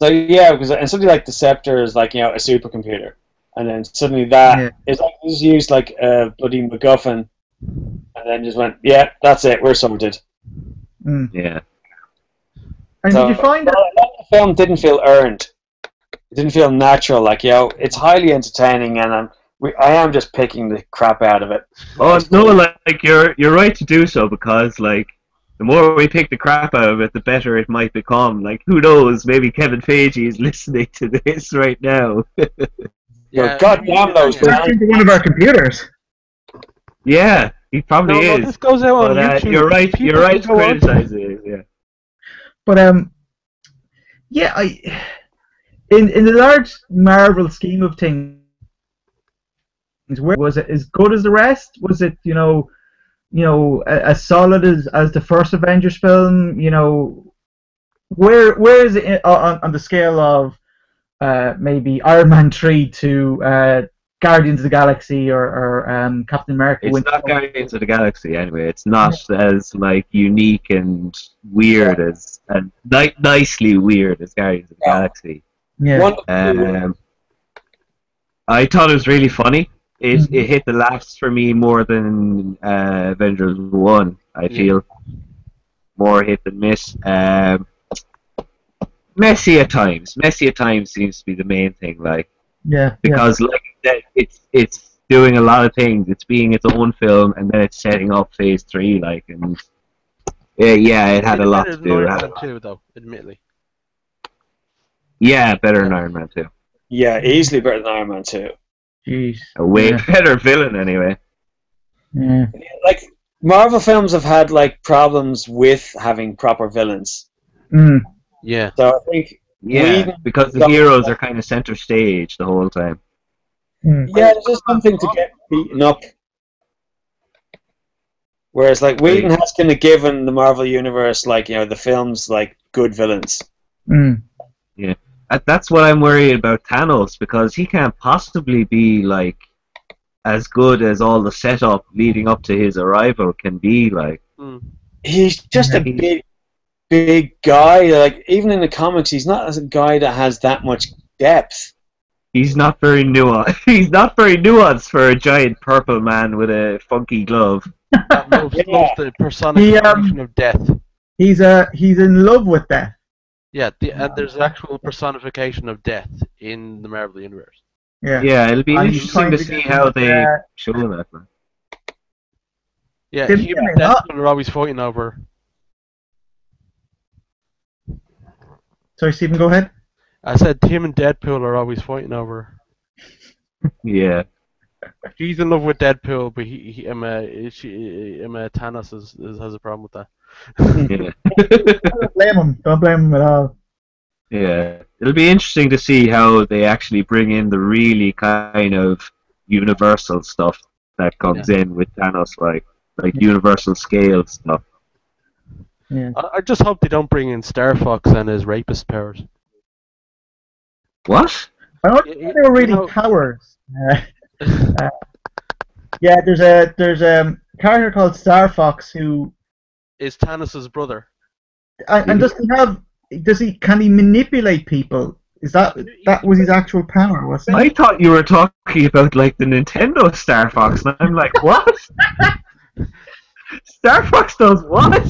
So yeah, because and something like the Scepter is like a supercomputer, and then suddenly that is like just used like a bloody MacGuffin, and then just went, yeah, that's it, we're sorted. Yeah. And So, did you find that? the film didn't feel earned. It didn't feel natural. Like it's highly entertaining, and I am just picking the crap out of it. Oh no, like you're right to do so because like the more we pick the crap out of it, the better it might become. Like who knows? Maybe Kevin Feige is listening to this right now. Yeah. God damn those That's into one of our computers. Yeah, he probably No, is. this goes out on But YouTube. you're right. People You're right to can go on. criticize it. Yeah. But in the large Marvel scheme of things, where was it as good as the rest? Was it as solid as the first Avengers film? Where is it on the scale of maybe Iron Man 3 to Guardians of the Galaxy or Captain America? It's not Guardians of the Galaxy anyway. It's not as like unique and weird as and nicely weird as Guardians of the Galaxy. Yeah. I thought it was really funny. It hit the laughs for me more than Avengers 1. I feel more hit than miss. Messy at times. Messy at times seems to be the main thing. Like because like I said, it's doing a lot of things. It's being its own film, and then it's setting up Phase 3. Like and yeah, it had a lot to do. Iron Man 2, though, admittedly. Yeah, better than Iron Man 2. Yeah, easily better than Iron Man 2. Jeez. A way better villain, anyway. Yeah. Like Marvel films have had like problems with having proper villains. Mm. Yeah. So I think Yeah, Whedon because the got, heroes are kind of center stage the whole time. Mm. yeah, there's just something to get beaten up. Whereas like Whedon Like, has kind of given the Marvel universe like the films like good villains. Mm. yeah, that's what I'm worried about Thanos, because he can't possibly be like as good as all the setup leading up to his arrival can be. Like, Mm. He's just a he, big guy. Like even in the comics, he's not as a guy that has that much depth. he's not very nuanced. He's not very nuanced for a giant purple man with a funky glove. That loves Yeah. the personification of death. He's in love with death. Yeah, and there's actual personification of death in the Marvel universe. Yeah. Yeah, it'll be And he's interesting trying to to see get how they uh, show that. Man. Yeah, Tim him and Allen, huh? Deadpool are always fighting over. Sorry, Stephen, go ahead. I said Tim and Deadpool are always fighting over. Yeah, She's in love with Deadpool, but Thanos has a problem with that. yeah. Don't blame him. Don't blame him at all. Yeah, it'll be interesting to see how they actually bring in the really kind of universal stuff that comes in with Thanos, like universal scale stuff. Yeah. I just hope they don't bring in Star Fox and his rapist powers. What? I don't Y- think y- they were really you know- powers. Yeah, there's a character called Star Fox who Is Thanos' brother? and can he manipulate people? Is that was his actual power? Was it? I thought you were talking about like the Nintendo Star Fox, and I'm like, what? Star Fox does what?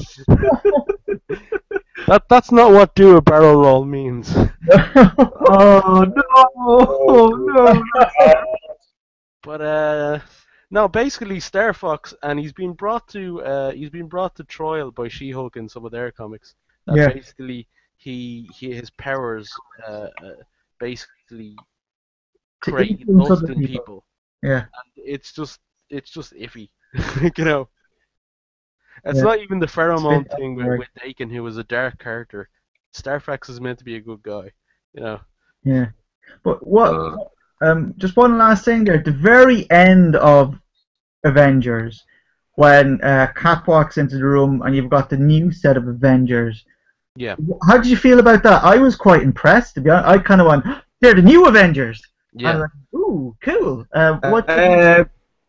That's not what do a barrel roll means. Oh no, no! But no, basically Star Fox, and he's been brought to trial by She-Hulk in some of their comics. That Yeah. basically his powers basically To create influence lust other in people. people. Yeah. It's just iffy, you know. It's Yeah. not even the pheromone It's thing very- with Dakin, who was a dark character. Star Fox is meant to be a good guy, you know. Yeah. But just one last thing there. At the very end of Avengers, when Cap walks into the room and you've got the new set of Avengers, Yeah. how did you feel about that? I was quite impressed, to be honest. I kind of went, they're the new Avengers. Yeah. I was like, ooh, cool.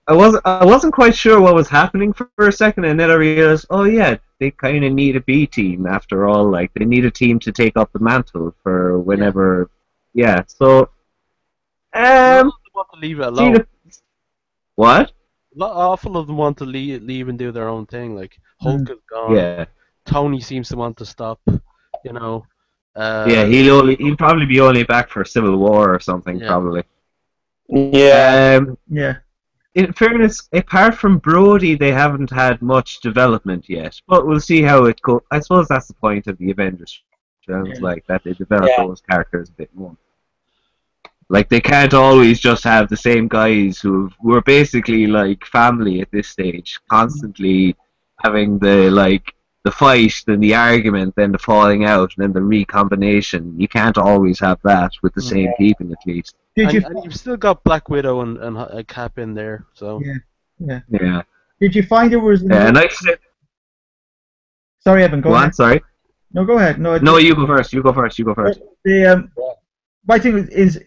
I wasn't quite sure what was happening for a second, and then I realized, oh yeah, they kind of need a B team after all. Like they need a team to take up the mantle for whenever. Yeah. So. They want to leave it alone. What? Awful of them want to leave and do their own thing. Like Hulk is gone. Yeah. Tony seems to want to stop. You know. Yeah, he'll probably be only back for Civil War or something, Yeah. probably. Yeah. Yeah. In fairness, apart from Brody, they haven't had much development yet. But we'll see how it goes. I suppose that's the point of the Avengers films, like that they develop those characters a bit more. Like they can't always just have the same guys who are basically like family at this stage, constantly having the fight, then the argument, then the falling out, then the recombination. You can't always have that with the same people, at least. Did you? And you've still got Black Widow and Cap in there, so. Yeah. Yeah. Did you find there was? Yeah, and I said, Sorry, Evan. Go ahead. sorry. No, go ahead. No, you go first. You go first. You go first. My thing is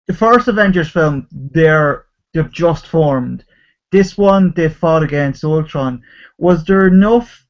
the first Avengers film. They've just formed. This one they fought against Ultron. Was there enough?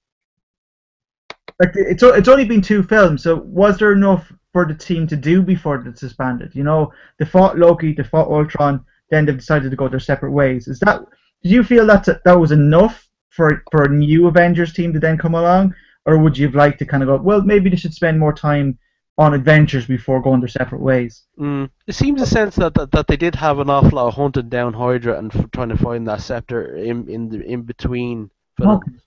Like it's only been 2 films, so was there enough for the team to do before it's disbanded? You know, they fought Loki, they fought Ultron, then they decided to go their separate ways. Did you feel that was enough for a new Avengers team to then come along, or would you have liked to kind of go, well, maybe they should spend more time on adventures before going their separate ways? It seems a sense that they did have an awful lot of hunting down Hydra and trying to find that scepter in between films. Okay.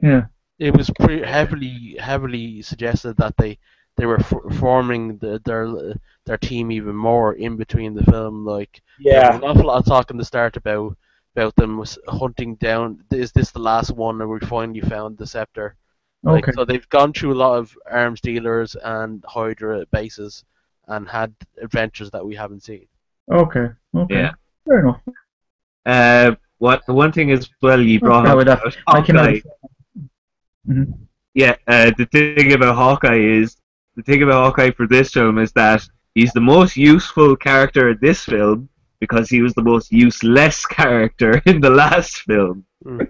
Yeah. It was pretty heavily suggested that they were forming their team even more in between the film. Like there was an awful lot of talk in the start about about them was hunting down. Is this the last one, and we finally found the scepter? Like, Okay. so they've gone through a lot of arms dealers and Hydra bases, and had adventures that we haven't seen. Okay. Yeah. Fair enough. What the one thing is, well, you brought Go up with that. about I can Hawkeye. Mhm. Yeah, the thing about Hawkeye for this film is that he's the most useful character in this film because he was the most useless character in the last film. Mm.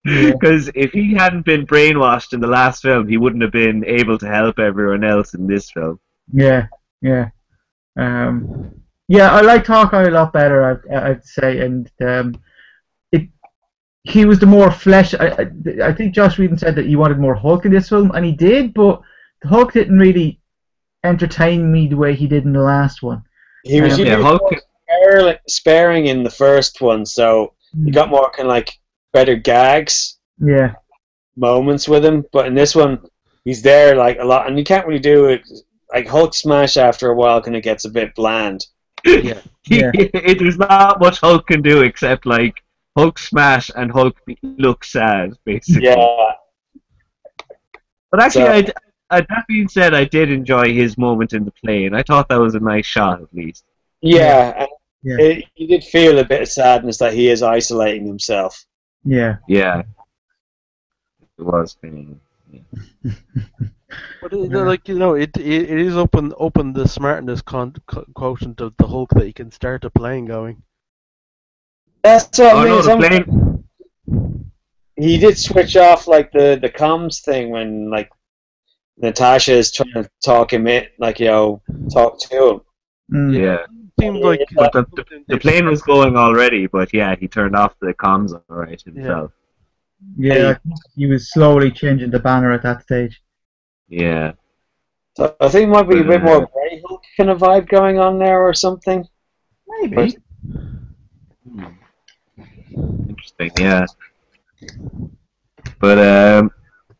Yeah. Because if he hadn't been brainwashed in the last film, he wouldn't have been able to help everyone else in this film. Yeah. Yeah, I liked Hawkeye a lot better, I'd say, and he was the more flesh. I think Josh Whedon said that he wanted more Hulk in this film, and he did, but the Hulk didn't really entertain me the way he did in the last one. He was Yeah, Hulk. sparing in the first one, so you got more kind of like better gags, moments with him. But in this one, he's there like a lot, and you can't really do it. Like Hulk smash after a while, kind of gets a bit bland. Yeah. There's not much Hulk can do except like Hulk smash and Hulk look sad, basically. Yeah. But actually, that being said, I did enjoy his moment in the plane. I thought that was a nice shot, at least. Yeah. You did feel a bit of sadness that he is isolating himself. Yeah. Yeah. It was kind of. But like it is open the smartness quotient of the Hulk that you can start a plane going. That's what I mean. No, the plane. He did switch off like the comms thing when like Natasha is trying to talk him in, like talk to him. Yeah. Seemed like But the plane was going already, but yeah, he turned off the comms alright himself. Yeah, he was slowly changing the banner at that stage. Yeah. So I think it might be a bit more Grey Hulk kind of vibe going on there or something. Maybe. Interesting, yeah. But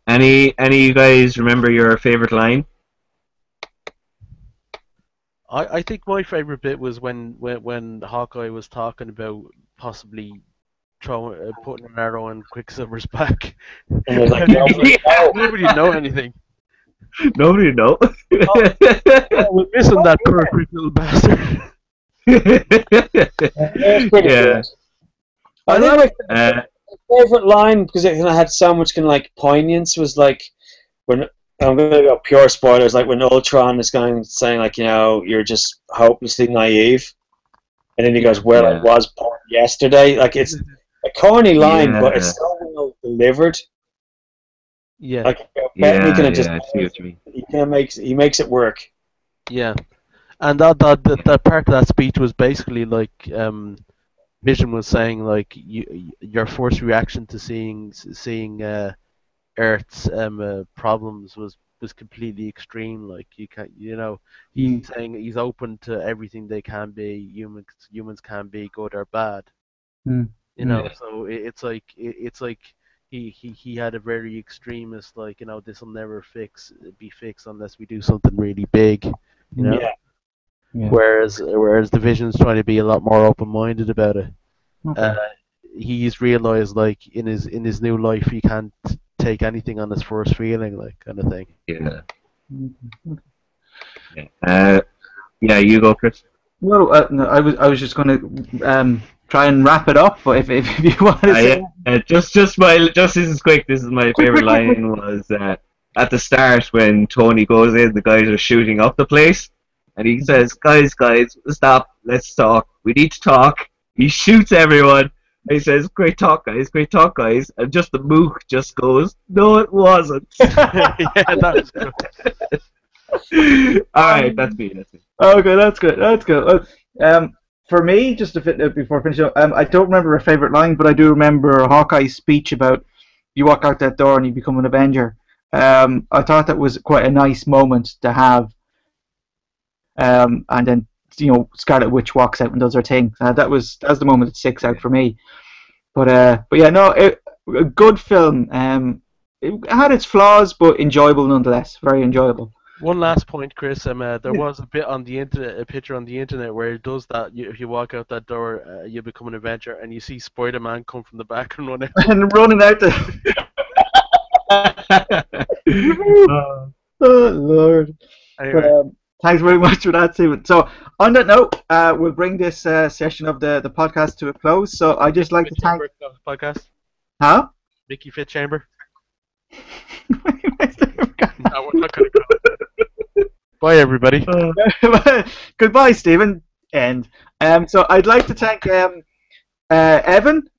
any of you guys remember your favorite line? I think my favorite bit was when Hawkeye was talking about possibly putting an arrow in Quicksilver's back. And they're like, nobody know anything. Nobody know. We're missing that poor little bastard. Yeah. I think my favorite line, because it had so much kind of like poignance, was like when I'm going to go pure spoilers, like when Ultron is saying like, you're just hopelessly naive, and then he goes, "Well, I was born yesterday." Like it's a corny line, but it's so well delivered. Yeah. Like I see what you mean. He makes it work. Yeah, and that part of that speech was basically like Vision was saying like your first reaction to seeing Earth's problems was completely extreme. Like you can't, he's saying he's open to everything they can be. Humans can be good or bad. So it's like he had a very extremist like this will never be fixed unless we do something really big. Yeah. Whereas the Vision's trying to be a lot more open minded about it. Okay. He's realized like in his new life he can't take anything on his first feeling, like kind of thing. Yeah. Yeah, you go, Chris. Well, no, I was just going to try and wrap it up, but if you want to say... just this is quick. This is my favorite line was at the start when Tony goes in, the guys are shooting up the place, and he says, "Guys, stop. Let's talk. We need to talk." He shoots everyone. And he says, "Great talk, guys," and just the mook just goes, "No, it wasn't." Yeah, that was good. All right, that's me. Okay, that's good. For me, just to fit before finishing up, I don't remember a favorite line, but I do remember Hawkeye's speech about you walk out that door and you become an Avenger. I thought that was quite a nice moment to have. And then Scarlet Witch walks out and does her thing. That was the moment that sticks out for me. But yeah, no, a good film. It had its flaws, but enjoyable nonetheless. Very enjoyable. One last point, Chris. There was a bit on the internet, a picture on the internet where it does that. If you walk out that door, you become an adventure, and you see Spider-Man come from the back and run out. And running out the. Oh Lord. Anyway, Thanks very much for that, Stephen. So, on that note, we'll bring this session of the podcast to a close. So, I'd just like to thank. Podcast. Huh? Mickey Fitzchamber. No, we're not gonna go. Bye, everybody. Goodbye, Stephen. End. So, I'd like to thank Evan,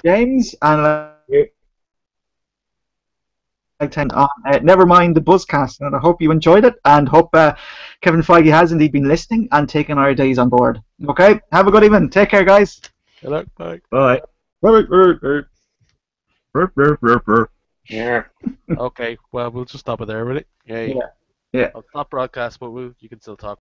James, and. On never mind the Buzzcast, and I hope you enjoyed it, and hope Kevin Feige has indeed been listening and taken our days on board. Okay, have a good evening. Take care, guys. Hello. Bye. Bye. Yeah. Okay. Well, we'll just stop it there, really. Yeah. I'll stop broadcast, but you can still talk.